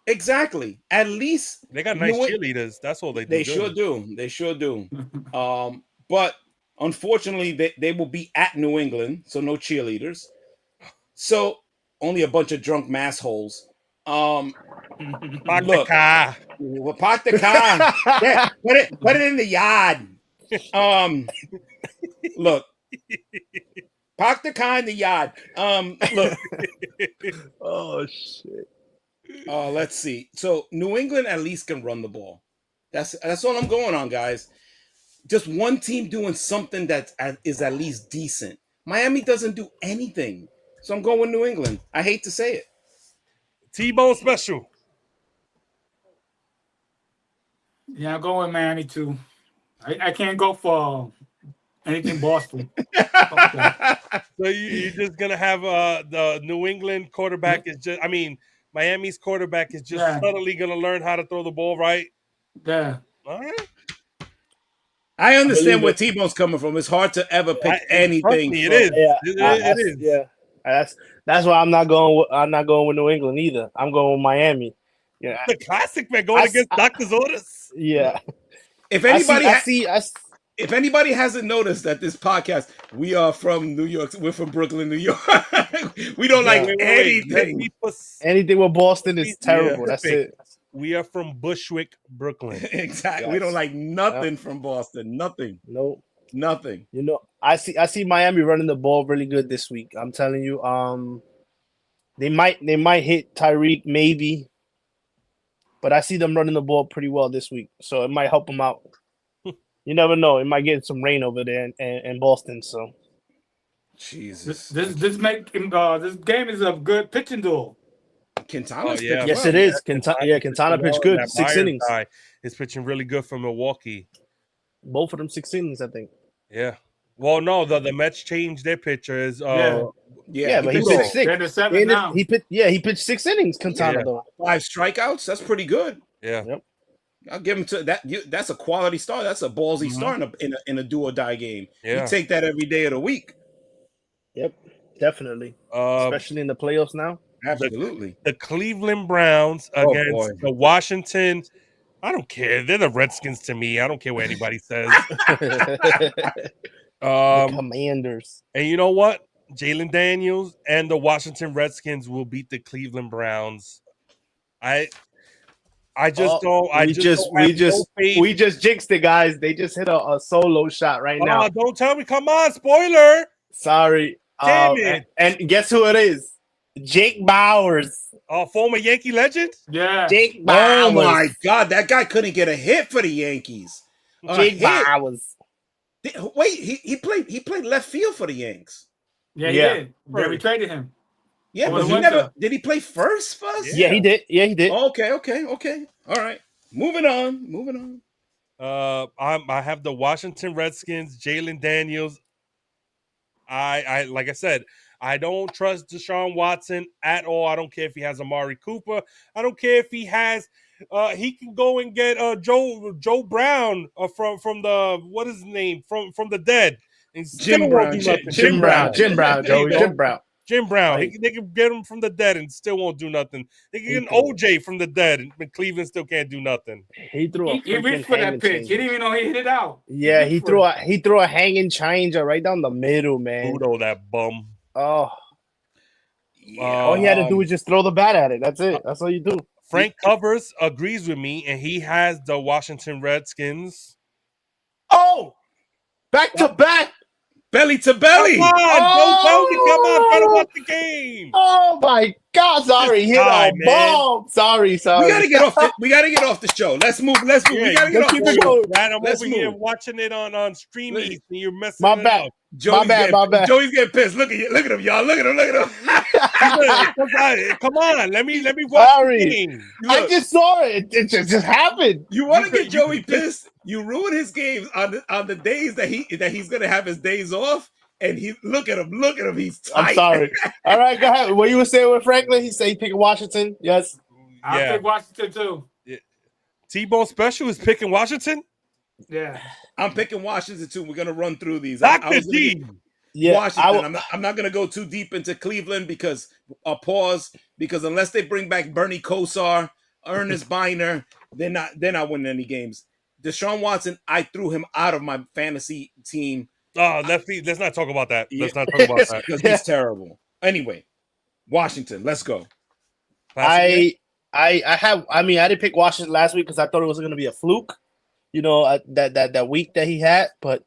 Exactly. At least
They got nice cheerleaders. That's all they do.
They sure do. They sure do. But unfortunately, they will be at New England, so no cheerleaders. So only a bunch of drunk massholes.
Park the car.
We'll park the car. Yeah, put it in the yard. Look. Park the car in the yard. Look.
Oh shit.
Let's see. So New England at least can run the ball. That's all I'm going on, guys. Just one team doing something that is at least decent. Miami doesn't do anything. So I'm going with New England. I hate to say it.
T-Bone special.
Yeah, I'm going with Miami too. I can't go for anything Boston.
So you're just gonna have the New England quarterback is just. I mean, Miami's quarterback is just suddenly gonna learn how to throw the ball right.
Yeah.
All right.
I understand where T-Bone's coming from. It's hard to ever pick anything.
It is.
Yeah,
it is.
Yeah, that's why I'm not going with New England either. I'm going with Miami. Yeah,
the classic man going against doctor's orders.
Yeah.
If anybody hasn't noticed that this podcast, we are from New York. We're from Brooklyn, New York. We don't like anything.
Anything with Boston is terrible. That's it.
We are from Bushwick, Brooklyn.
Exactly. Yes. We don't like nothing from Boston. Nothing.
Nope.
Nothing.
You know, I see Miami running the ball really good this week. I'm telling you. They might hit Tyreek maybe, but I see them running the ball pretty well this week, so it might help them out. You never know. It might get some rain over there in Boston. So,
Jesus,
this game is a good pitching duel.
Quintana's
yes, it is. Quintana pitched good. 6 innings.
Is pitching really good for Milwaukee.
Both of them 6 innings, I think.
Yeah. Well, no, the Mets changed their pitchers.
But he pitched 6. He pitched 6 innings. Quintana though.
5 strikeouts. That's pretty good.
Yeah.
Yep.
I'll give him to that. That's a quality start. That's a ballsy start in a do or die game. Yeah. You take that every day of the week.
Yep, definitely. Especially in the playoffs now.
Absolutely.
The Cleveland Browns against the Washington. I don't care. They're the Redskins to me. I don't care what anybody says.
The Commanders.
And you know what? Jalen Daniels and the Washington Redskins will beat the Cleveland Browns. We
just jinxed it, guys. They just hit a solo shot right now.
Don't tell me. Come on, spoiler.
Sorry.
Damn it.
And guess who it is? Jake Bowers.
Former Yankee legend?
Yeah.
Jake Bowers.
Oh my God, that guy couldn't get a hit for the Yankees.
Jake Bowers.
Wait, he played left field for the Yanks.
Yeah, he did. We traded him.
Yeah, but he never did. He play first for us?
Yeah, he did. Yeah, he did.
Okay. All right. Moving on.
I have the Washington Redskins, Jalen Daniels. I like I said, I don't trust Deshaun Watson at all. I don't care if he has Amari Cooper. I don't care if he has. He can go and get Joe Brown from the what is his name from the dead.
Jim Brown.
Jim Brown. They can get him from the dead and still won't do nothing. They can get an OJ from the dead and Cleveland still can't do nothing.
He reached for that pitch. He didn't even know he hit it out.
Yeah, he threw a hanging changer right down the middle, man.
Udo, that bum.
Oh. Yeah. All he had to do was just throw the bat at it. That's it. That's all you do.
Frank Covers agrees with me, and he has the Washington Redskins.
Oh! Back to back!
Belly to belly.
Come on, don't me. Come on, try to watch the game.
Oh my God! Sorry, hit a bomb. Sorry.
We gotta get off the show. Let's move.
Yeah,
we gotta get off the show.
I'm over here watching it on streaming, and you're messing
my bad.
Up.
My bad. Joey's getting pissed. Look at him, y'all. Look at him.
Come on, let me watch the game.
I just saw it. It just happened.
You want to get Joey pissed? You ruin his games on the days that he's gonna have his days off. And look at him. He's tight.
I'm sorry. All right, go ahead. What you were saying with Franklin? He said he picked Washington. Yes.
I pick Washington too. Yeah.
T-Bone Special is picking Washington.
Yeah.
I'm picking Washington too. We're gonna run through these. I
Dr.
was gonna get
G.
Yeah,
Washington. I'm not gonna go too deep into Cleveland because pause, because unless they bring back Bernie Kosar, Ernest Biner, they're not winning any games. Deshaun Watson, I threw him out of my fantasy team.
Let's not talk about that.
Yeah,
Let's not talk about that.
because he's terrible. Anyway, Washington, let's go.
I didn't pick Washington last week because I thought it was going to be a fluke. That week that he had, but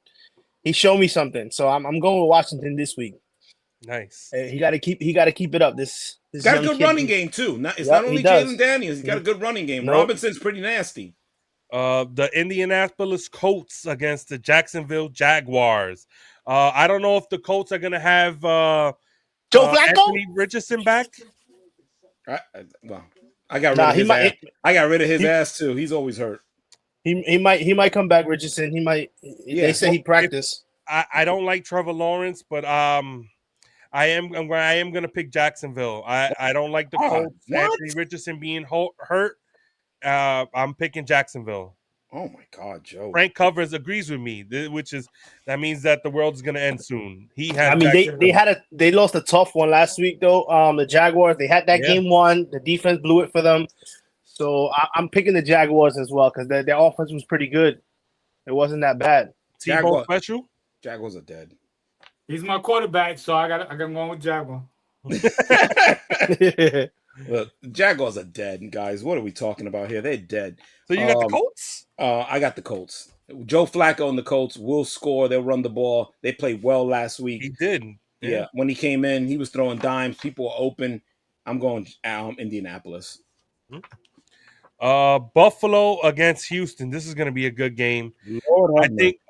he showed me something. So I'm going with Washington this week.
Nice.
He got to keep it up. This
Got a
young
good
kid,
running game too. It's
Yep,
not only
he does.
Jalen Daniels. He's got a good running game.
Nope.
Robinson's pretty nasty.
The Indianapolis Colts against the Jacksonville Jaguars. I don't know if the Colts are gonna have
Joe Flacco?
Anthony Richardson back.
I got rid of his ass. I got rid of his
he-
ass too. He's always hurt.
He might come back, Richardson. He might.
Yeah.
They say he practiced.
I don't like Trevor Lawrence, but I am gonna pick Jacksonville. I don't like the Colts.
what?
Anthony Richardson being hurt. I'm picking Jacksonville.
Oh my God, Joe.
Frank Covers agrees with me, that means that the world is gonna end soon. He has.
I mean, they lost a tough one last week though. The Jaguars, they had that game won. The defense blew it for them. So I'm picking the Jaguars as well because their offense was pretty good. It wasn't that bad.
T-Bone Special.
Jaguars are dead.
He's my quarterback, so I got going with Jaguar.
Look, Jaguars are dead, guys. What are we talking about here? They're dead.
So you got the Colts?
I got the Colts. Joe Flacco and the Colts will score. They'll run the ball. They played well last week.
He did.
Yeah. When he came in, he was throwing dimes. People were open. I'm going Indianapolis.
Buffalo against Houston. This is going to be a good game.
Lord,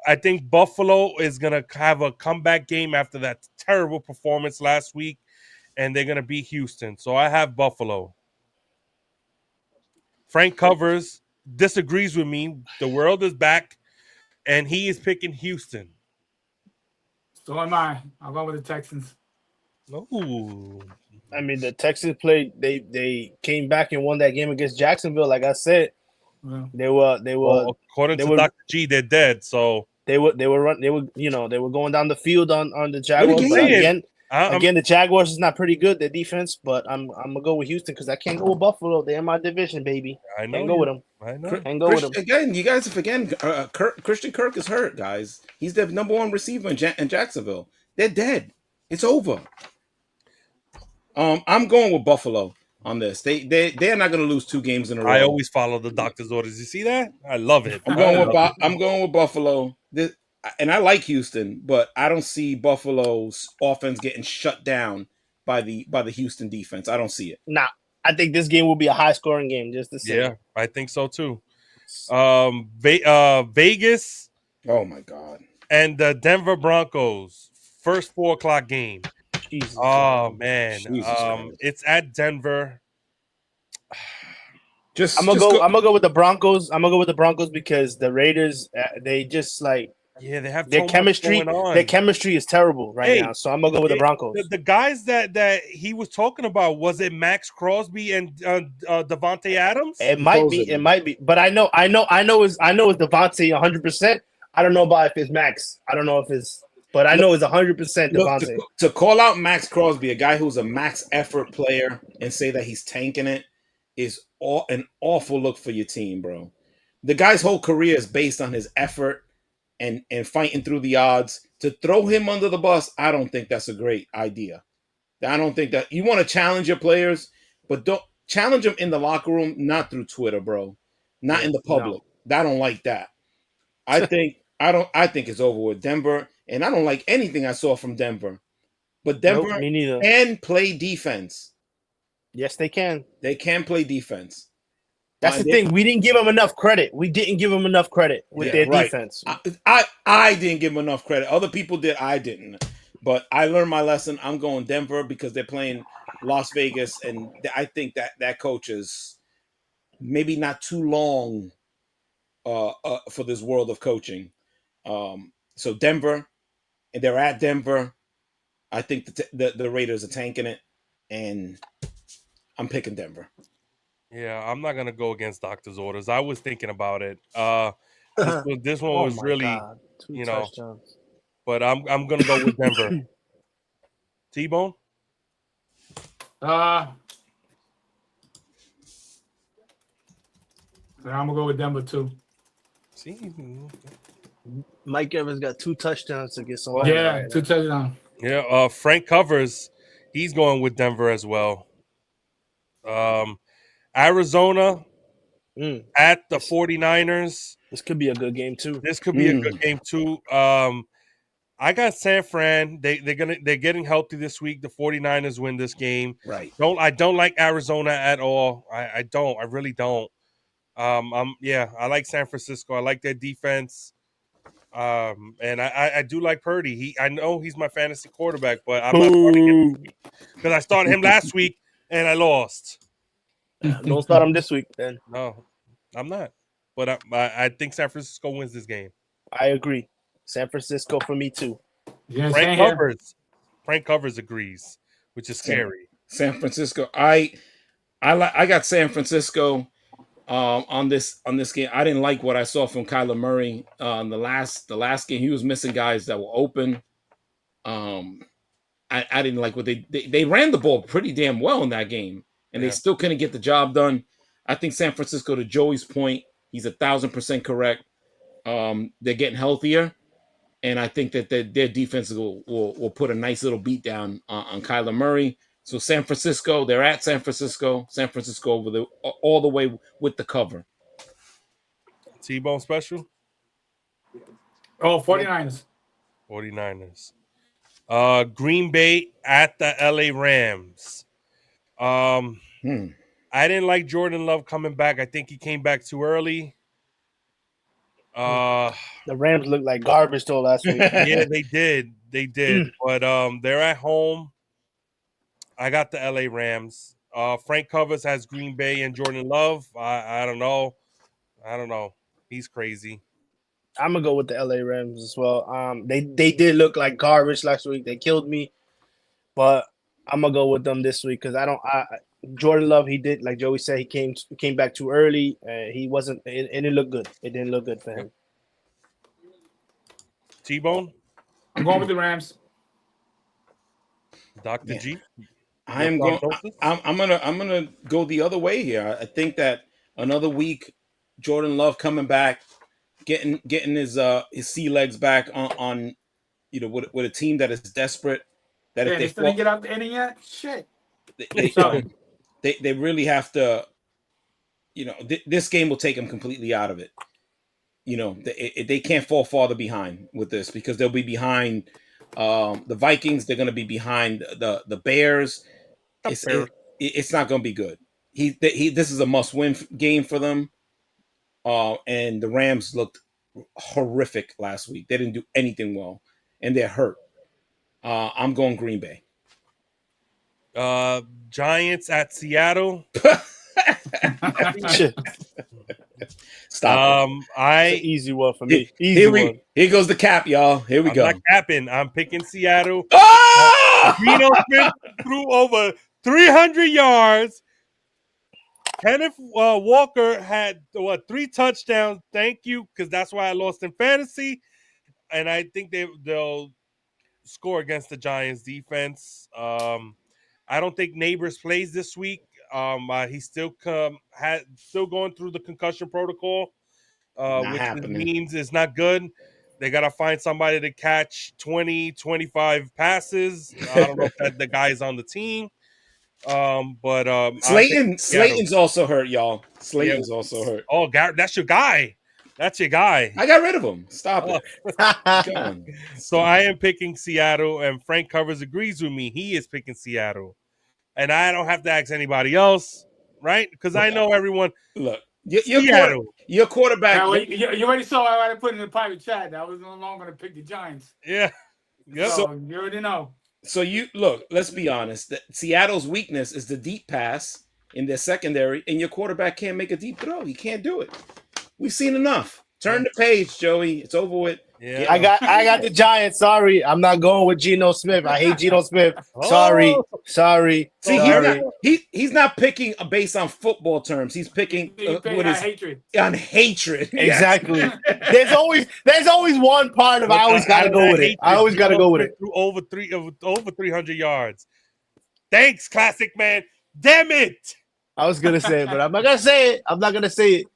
I think Buffalo is going to have a comeback game after that terrible performance last week, and they're going to beat Houston. So I have Buffalo. Frank Covers disagrees with me. The world is back, and he is picking Houston.
So am I. I'll go with the Texans.
Ooh.
I mean, the Texans played. They came back and won that game against Jacksonville. Like I said, they were.
Well, according to Dr. G, they're dead. So
they were going down the field on the Jaguars. Again, the Jaguars is not pretty good, their defense, but I'm gonna go with Houston because I can't go with Buffalo. They're in my division, baby.
I know.
Can't go with them.
I know.
Can't go with them.
Again, you guys are forgetting Christian Kirk is hurt, guys. He's the number one receiver in Jacksonville. They're dead. It's over. I'm going with Buffalo on this. They're not going to lose 2 games in a row.
I always follow the doctor's orders. You see that? I love it.
I'm going with Buffalo. And I like Houston, but I don't see Buffalo's offense getting shut down by the Houston defense. I don't see it.
Nah, I think this game will be a high scoring game. Just the same.
Yeah, I think so too. Vegas.
Oh my God.
And the Denver Broncos first 4:00 game.
Jesus
man. It's at Denver.
I'm gonna go with the Broncos. I'm gonna go with the Broncos because the Raiders they just like
they have
their chemistry. Their chemistry is terrible now. So I'm gonna go with the Broncos.
The guys that he was talking about, was it Max Crosby and Davante Adams?
It might be. But I know it's Davante 100%. I don't know about if it's Max. I don't know if it's. But I know it's 100% Davante.
To call out Max Crosby, a guy who's a max effort player, and say that he's tanking it is an awful look for your team, bro. The guy's whole career is based on his effort and fighting through the odds. To throw him under the bus, I don't think that's a great idea. I don't think that you want to challenge your players, but don't challenge them in the locker room, not through Twitter, bro. Not in the public. No. I don't like that. I think it's over with Denver. And I don't like anything I saw from Denver. But Denver can play defense.
Yes, they can.
They can play defense.
That's the thing. We didn't give them enough credit. We didn't give them enough credit with their defense.
I didn't give them enough credit. Other people did. I didn't. But I learned my lesson. I'm going Denver because they're playing Las Vegas. And I think that coach is maybe not too long for this world of coaching. So Denver. And they're at Denver. I think the Raiders are tanking it, and I'm picking Denver.
Yeah, I'm not gonna go against doctor's orders. I was thinking about it. This one
Oh
was
my
really,
God. 2
you know,
touchdowns.
but I'm gonna go with Denver. T-Bone.
Uh, then I'm gonna go with Denver too.
See,
Mike Evans got 2 touchdowns against Atlanta
Yeah,
right
2
now.
touchdowns.
yeah. Frank Covers, he's going with Denver as well. Arizona
Mm.
at the
This,
49ers.
this could be a good game too.
This could be a good game too. I got San Fran. They're getting healthy this week. The 49ers win this game.
Right.
I don't like Arizona at all. I don't. I really don't. I like San Francisco. I like their defense. And I do like Purdy. I know he's my fantasy quarterback, but I'm not starting him
Boo.
because I started him last week and I lost.
Don't start him this week, then.
No, I'm not. But I think San Francisco wins this game.
I agree. San Francisco for me too.
Yeah,
Frank
same here.
Covers agrees, which is scary.
San Francisco. I got San Francisco on this game. I didn't like what I saw from Kyler Murray on the last game. He was missing guys that were open. I didn't like what they ran the ball pretty damn well in that game, and they still couldn't get the job done. I think San Francisco, to Joey's point, he's 1,000% correct. They're getting healthier, and I think that their defense will put a nice little beat down on Kyler Murray. So San Francisco, they're at San Francisco. San Francisco all the way with the cover.
T-Bone special?
Oh, 49ers.
49ers. Green Bay at the LA Rams. I didn't like Jordan Love coming back. I think he came back too early.
The Rams looked like garbage though last week.
Yeah, they did. But they're at home. I got the LA Rams. Frank Covers has Green Bay and Jordan Love. I don't know. He's crazy.
I'm gonna go with the LA Rams as well. They did look like garbage last week. They killed me, but I'm gonna go with them this week because Jordan Love, he did, like Joey said, he came back too early. He wasn't. It didn't look good. It didn't look good for him.
T-Bone.
I'm going with the Rams.
Dr. G.
I'm gonna go the other way here. I think that another week, Jordan Love coming back, getting his sea legs back on with a team that is desperate. That if
they still didn't get out the inning yet. Shit.
They really have to. This game will take them completely out of it. They can't fall farther behind with this because they'll be behind the Vikings. They're going to be behind the Bears. It's not going to be good. This is a must-win game for them. And the Rams looked horrific last week. They didn't do anything well, and they're hurt. I'm going Green Bay.
Giants at Seattle.
Stop.
It's an easy one for me.
Here goes the cap, y'all. Here we go.
I'm not capping. I'm picking Seattle.
Oh!
Geno Smith threw over 300 yards. Kenneth Walker had 3 touchdowns. Thank you, because that's why I lost in fantasy. And I think they'll score against the Giants defense. I don't think Neighbors plays this week. He's still going through the concussion protocol, which means it's not good. They got to find somebody to catch 20, 25 passes. I don't know if the guy's on the team. But
Slayton's also hurt, y'all. Slayton's also hurt.
Oh, Garrett, that's your guy. I
got rid of him. Stop it.
So I am picking Seattle, and Frank Covers agrees with me. He is picking Seattle. And I don't have to ask anybody else, right? Because I know everyone.
Look, your quarterback.
Now, you already saw what I put in the private chat. I was no longer going to pick the Giants.
Yeah.
Yep. So you already know.
So let's be honest. Seattle's weakness is the deep pass in their secondary, and your quarterback can't make a deep throw. He can't do it. We've seen enough. Turn the page, Joey. It's over with.
Yeah.
I got the Giants. Sorry, I'm not going with Geno Smith. I hate Geno Smith. Sorry.
Oh,
Sorry.
See,
Sorry.
he's not picking based on football terms. He's picking
He paid
what
our
is
hatred.
on hatred. Yes.
Exactly. There's always one part of I always got to go with it. I always got to go with it.
Through over 300 yards. Thanks, classic man. Damn it.
I was gonna say it, but I'm not gonna say it. I'm not gonna say it.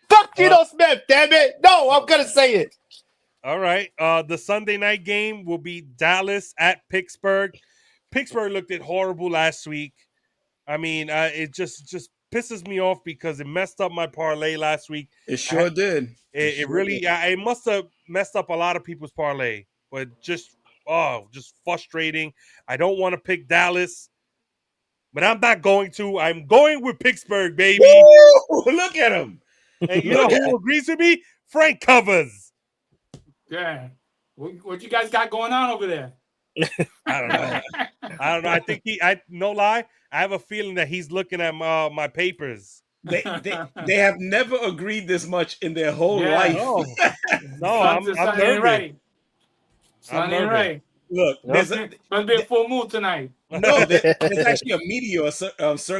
Fuck Geno Smith, damn it! No, I'm gonna say it.
All right. The Sunday night game will be Dallas at Pittsburgh. Pittsburgh looked horrible last week. I mean, it just pisses me off because it messed up my parlay last week.
It sure did.
It really, it must have messed up a lot of people's parlay, but just frustrating. I don't want to pick Dallas, but I'm not going to. I'm going with Pittsburgh, baby.
Woo! Look at him.
And you know who agrees with me? Frank Covers.
Yeah. What you guys got going on over there?
I don't know. I think no lie. I have a feeling that he's looking at my papers.
They have never agreed this much in their whole life.
No, I'm nervous.
Right.
I'm nervous.
Right.
Look,
There's gonna be a full moon tonight.
No, there's actually a meteor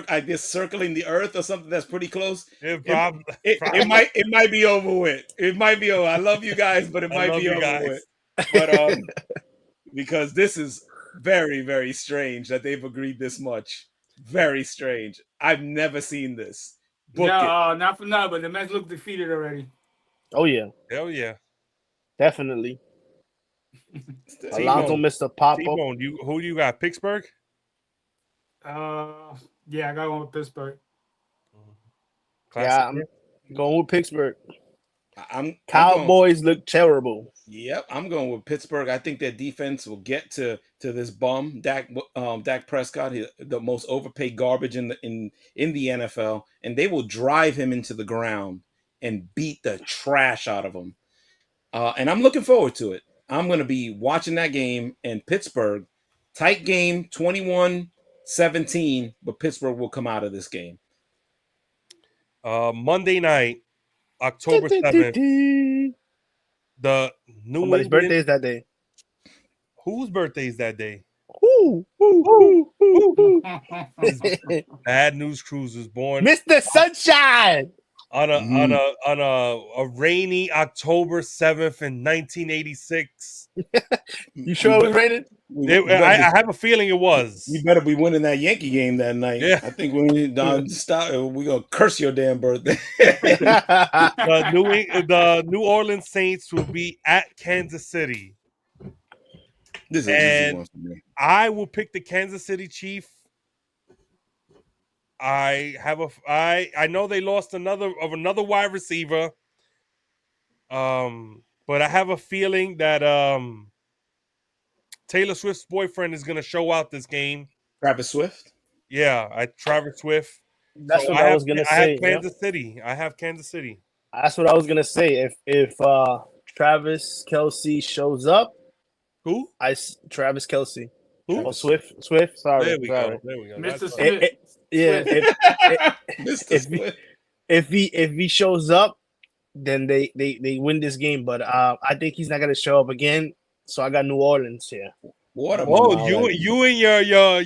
I guess circling the Earth or something that's pretty close. It might be over with. It might be over. I love you guys, but it might be over with. But because this is very, very strange that they've agreed this much. Very strange. I've never seen this.
Not for now, but the Mets look defeated already.
Oh yeah.
Hell yeah.
Definitely. Alonso missed a pop up.
Who do you got? Pittsburgh?
Yeah, I got one with Pittsburgh.
Yeah, I'm going with Pittsburgh. Cowboys look terrible.
Yep, I'm going with Pittsburgh. I think their defense will get to this bum, Dak Prescott, the most overpaid garbage in the NFL, and they will drive him into the ground and beat the trash out of him. And I'm looking forward to it. I'm going to be watching that game in Pittsburgh. Tight game, 21-17, but Pittsburgh will come out of this game.
Monday night, October 7th. The
Somebody's birthday is that day.
Whose birthday is that day? Bad News Cruz was born.
Mr. Sunshine.
On a rainy October 7th in 1986.
You sure it was raining?
I have a feeling it was.
You better be winning that Yankee game that night.
Yeah.
I think we're gonna curse your damn birthday.
The New Orleans Saints will be at Kansas City.
This is an easy one for me.
I will pick the Kansas City Chiefs. I know they lost another wide receiver. But I have a feeling that Taylor Swift's boyfriend is going to show out this game.
Travis Swift?
Yeah, Travis Swift.
That's what I was going to say.
I have Kansas City.
That's what I was going to say. If Travis Kelce shows up.
Who?
Travis Kelce.
Who?
Oh, Swift. Sorry.
There we go.
Mr. Swift.
If he shows up, then they win this game. But I think he's not gonna show up again. So I got New Orleans here.
You and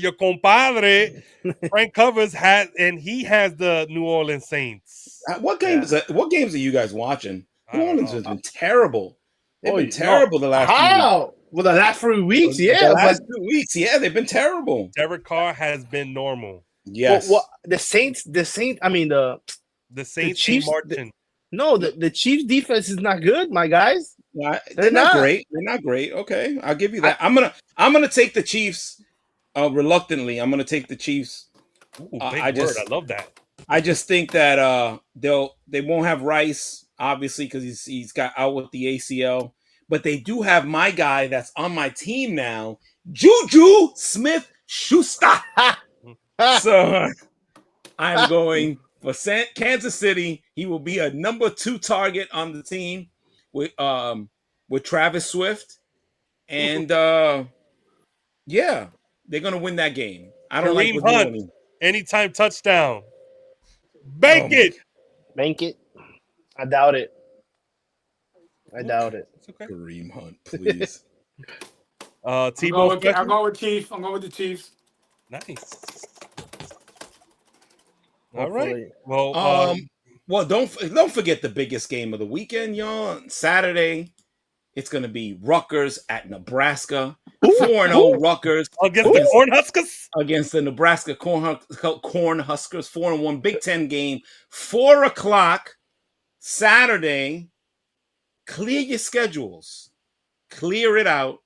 your compadre Frank Covers has the New Orleans Saints.
What games are you guys watching? New Orleans has been terrible. They've been terrible the last few weeks.
Well, the last 3 weeks,
yeah. The last 2 weeks, yeah, they've been terrible.
Derek Carr has been normal.
Yes.
Well, the Saints. I mean the
Saints.
Chiefs. The Chiefs defense is not good, my guys.
They're not great. They're not great. Okay, I'll give you that. I'm gonna take the Chiefs. Reluctantly, I'm gonna take the Chiefs.
Ooh, I love that.
I just think that they won't have Rice, obviously, because he's got out with the ACL. But they do have my guy that's on my team now, Juju Smith-Schuster. So I'm going for Kansas City. He will be a number 2 target on the team with Travis Swift. And yeah, they're gonna win that game. I don't
Kareem
like
Hunt, anytime touchdown. Bank it.
I doubt it. I doubt it.
It's okay.
Kareem Hunt, please.
T-Bone
I'll
special?
go with Chiefs. I'm going with the Chiefs.
Nice. All right.
Hopefully.
Well,
Don't forget the biggest game of the weekend, y'all. Saturday, it's gonna be Rutgers at Nebraska. 4-0 Rutgers
against the Cornhuskers.
against the Nebraska Cornhuskers. 4-1 Big Ten game. 4:00 Saturday. Clear your schedules. Clear it out.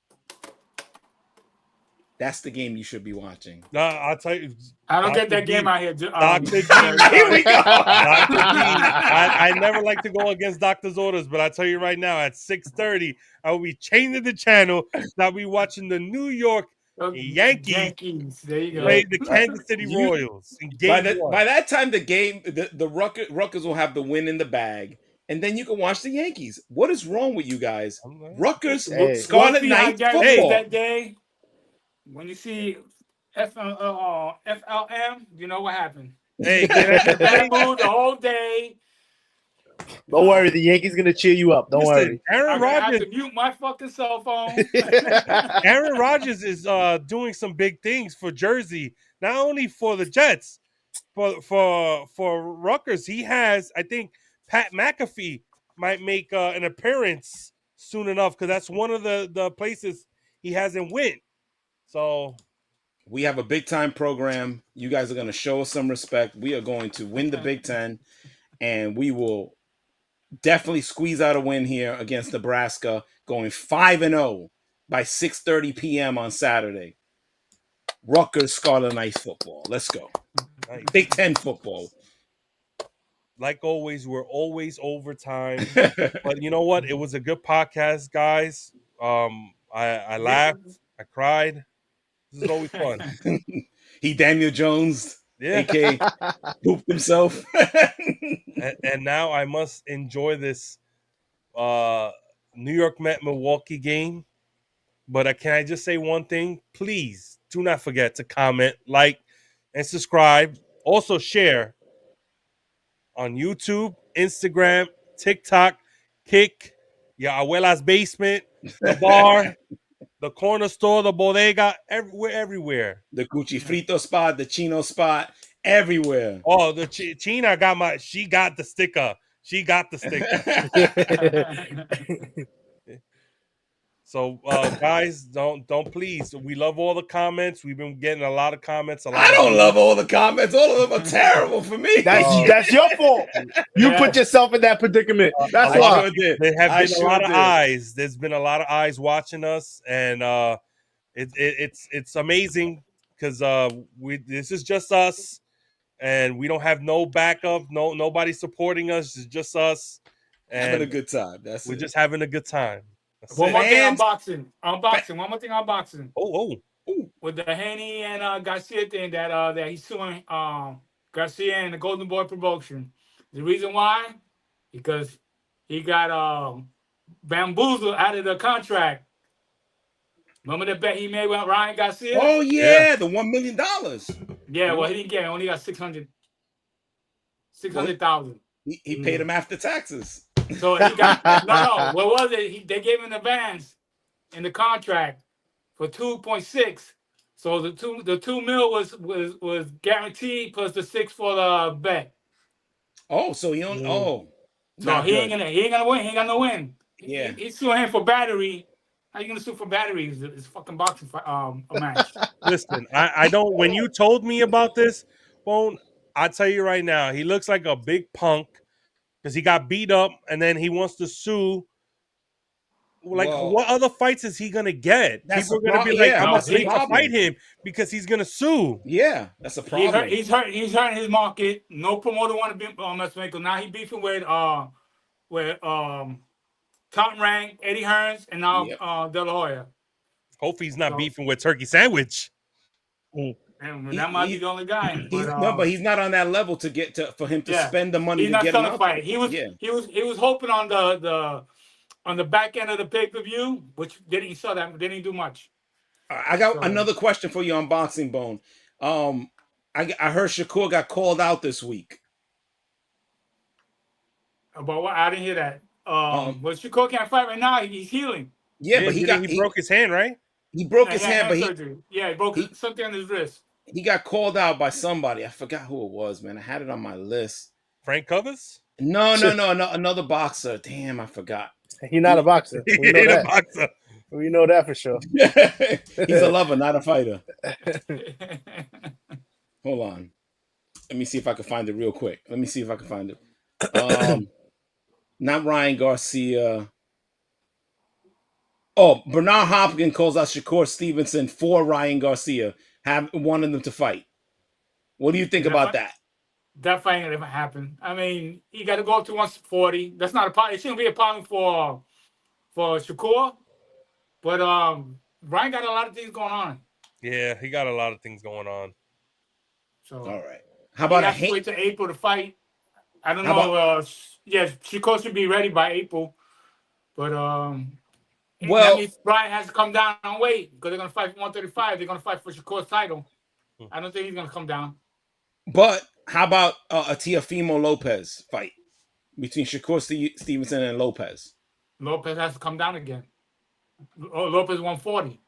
That's the game you should be watching.
I'll tell you.
I don't get that game out here.
Dr. G.
Here we go.
Dr. G. I never like to go against doctor's orders, but I tell you right now, at 6:30, I will be changing the channel. I'll be watching the New York Yankees
There you go.
play the Kansas City Royals in game one.
By that time, the Rutgers will have the win in the bag, and then you can watch the Yankees. What is wrong with you guys? Rutgers, Scarlet Knights football.
That day, when you see FLM, you know what happened.
Hey,
the whole day.
Don't worry, the Yankees gonna cheer you up. Don't worry.
Aaron Rodgers.
I have to mute my fucking cell phone.
Aaron Rodgers is doing some big things for Jersey, not only for the Jets, for Rutgers. He has, I think, Pat McAfee might make an appearance soon enough because that's one of the places he hasn't went. So
we have a big time program. You guys are going to show us some respect. We are going to win the Big Ten, and we will definitely squeeze out a win here against Nebraska, going 5-0 by 6:30 p.m. on Saturday. Rutgers Scarlet Knights football. Let's go.
Nice.
Big Ten football.
Like always, we're always overtime. But you know what? It was a good podcast, guys. I laughed. I cried. This is always fun.
He Daniel Jones, a.k.a. pooped himself.
and now I must enjoy this New York Met Milwaukee game. But can I just say one thing? Please do not forget to comment, like, and subscribe. Also share on YouTube, Instagram, TikTok, Kick, your abuela's basement, the bar, the corner store, the bodega, everywhere.
The Cuchifrito spot, the Chino spot, everywhere.
Oh, the China she got the sticker. She got the sticker. So, guys, don't please. We love all the comments. We've been getting a lot of comments.
I don't love all the comments. All of them are terrible for me.
That's your fault. You put yourself in that predicament. That's why.
There have been a lot of eyes. There's been a lot of eyes watching us, and it's amazing because this is just us, and we don't have no backup, nobody supporting us. It's just us, and
having a good time.
We're just having a good time.
One more thing on boxing. One more thing on boxing.
Oh.
With the Haney and Garcia thing that he's suing Garcia and the Golden Boy promotion. The reason why? Because he got bamboozled out of the contract. Remember the bet he made with Ryan Garcia?
Oh yeah. The $1 million.
Yeah, well he didn't get it. He only got 600,000.
He paid him after taxes.
So he got no. What was it? They gave him an advance in the contract for 2.6. So the two mil was guaranteed plus the 6 for the bet.
Oh, so he only
So he ain't gonna win. He ain't gonna win.
Yeah,
he's suing him for battery. How you gonna sue for battery? It's fucking boxing a match.
Listen, I don't. When you told me about this, Bone, I tell you right now, he looks like a big punk. Because he got beat up, and then he wants to sue. Like, what other fights is he gonna get? People are gonna be like, "I'm gonna fight him because he's gonna sue."
Yeah, that's a problem.
He's hurting his market. No promoter want to be mess with him. Now he beefing with top rank Eddie Hearns and now De La Hoya.
Hopefully, he's not beefing with Turkey Sandwich.
And that might be the only guy.
But he's not on that level for him to spend the money to get him out.
Fight. He was hoping on the back end of the pay-per-view, which didn't do much.
I got another question for you on Boxing Bone. I heard Shakur got called out this week.
About what? I didn't hear that. Well, Shakur can't fight right now. He's healing.
Yeah, but
he broke his hand, right?
he broke
Yeah,
his
he had
hand, but
surgery. Yeah, he broke something on his wrist.
he got called out by somebody. I forgot who it was, man. I had it on my list.
Frank Covers?
No, another boxer. Damn, I forgot.
He's not a boxer.
He
We know
ain't a
that.
boxer.
We know that for sure.
He's a lover, not a fighter. Hold on. Let me see if I can find it real quick. Let me see if I can find it. Not Ryan Garcia. Oh, Bernard Hopkins calls out Shakur Stevenson for Ryan Garcia, wanting them to fight. What do you think about that?
That fight ain't gonna happen. I mean, he got to go up to 140. That's not a problem. It shouldn't be a problem for Shakur. But Ryan got a lot of things going on.
Yeah, he got a lot of things going on.
So all right. How about
he has to wait till April to fight? I don't know. Yes, Shakur should be ready by April. But that means Ryan has to come down and wait because they're gonna fight for 135. They're gonna fight for Shakur's title. I don't think he's gonna come down.
But how about a Teofimo Lopez fight between Shakur Stevenson and Lopez?
Lopez has to come down again. Lopez 140.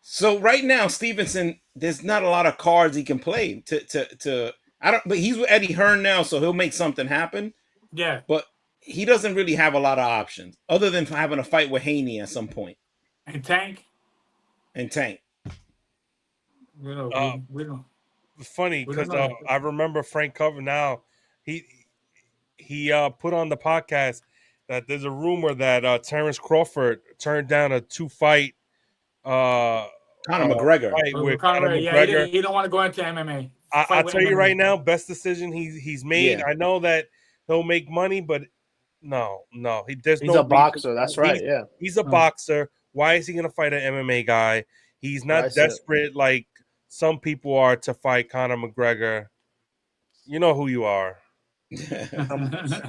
So right now, Stevenson, there's not a lot of cards he can play but he's with Eddie Hearn now, so he'll make something happen.
Yeah.
But he doesn't really have a lot of options other than having a fight with Haney at some point.
And Tank. We don't.
It's funny because I remember Frank Cover now. He put on the podcast that there's a rumor that Terence Crawford turned down a 2-fight
Conor McGregor
fight with
Conor
McGregor.
Yeah, he don't want to go into MMA.
I'll tell you right now, best decision he's made. Yeah. I know that he'll make money, but no, he's
a boxer. That's right.
He's a boxer. Why is he gonna fight an MMA guy? He's not desperate like some people are to fight Conor McGregor. You know who you are.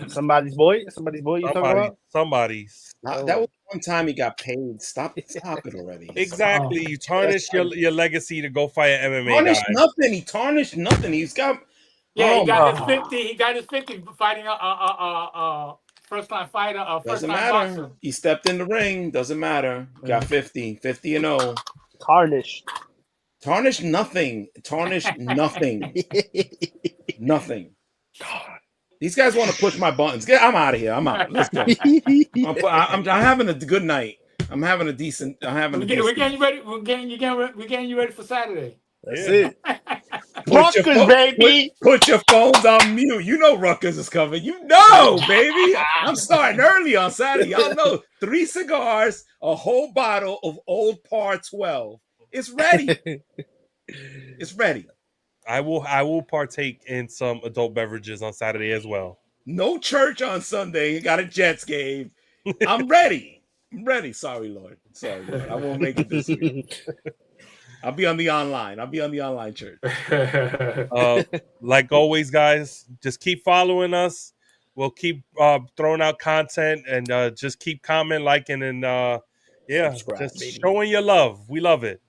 Somebody's boy. You talking about?
Somebody's.
That was one time he got paid. Stop it already.
Exactly. You tarnish your legacy to go fight an MMA
tarnish
guy.
Nothing. He tarnished nothing. He's got.
Yeah, he got his 50. He got his 50 fighting a first-time fighter.
Doesn't matter. Boxer. He stepped in the ring. Doesn't matter. Got 50 and 0. Tarnish nothing. Nothing. God. These guys want to push my buttons. I'm out of here. I'm out. Let's go. I'm having a good night. I'm having a decent. We're
getting you ready. We're getting you ready for Saturday.
That's it. Rutgers, baby.
Put your phones on mute. You know Rutgers is coming. You know, baby. I'm starting early on Saturday. Y'all know 3 cigars, a whole bottle of Old Par 12. It's ready. It's ready.
I will partake in some adult beverages on Saturday as well.
No church on Sunday. Got a Jets game. I'm ready. Sorry, Lord. I won't make it this week. I'll be on the online church.
Like always, guys, just keep following us. We'll keep throwing out content and just keep commenting, liking, and subscribe, just showing your love. We love it.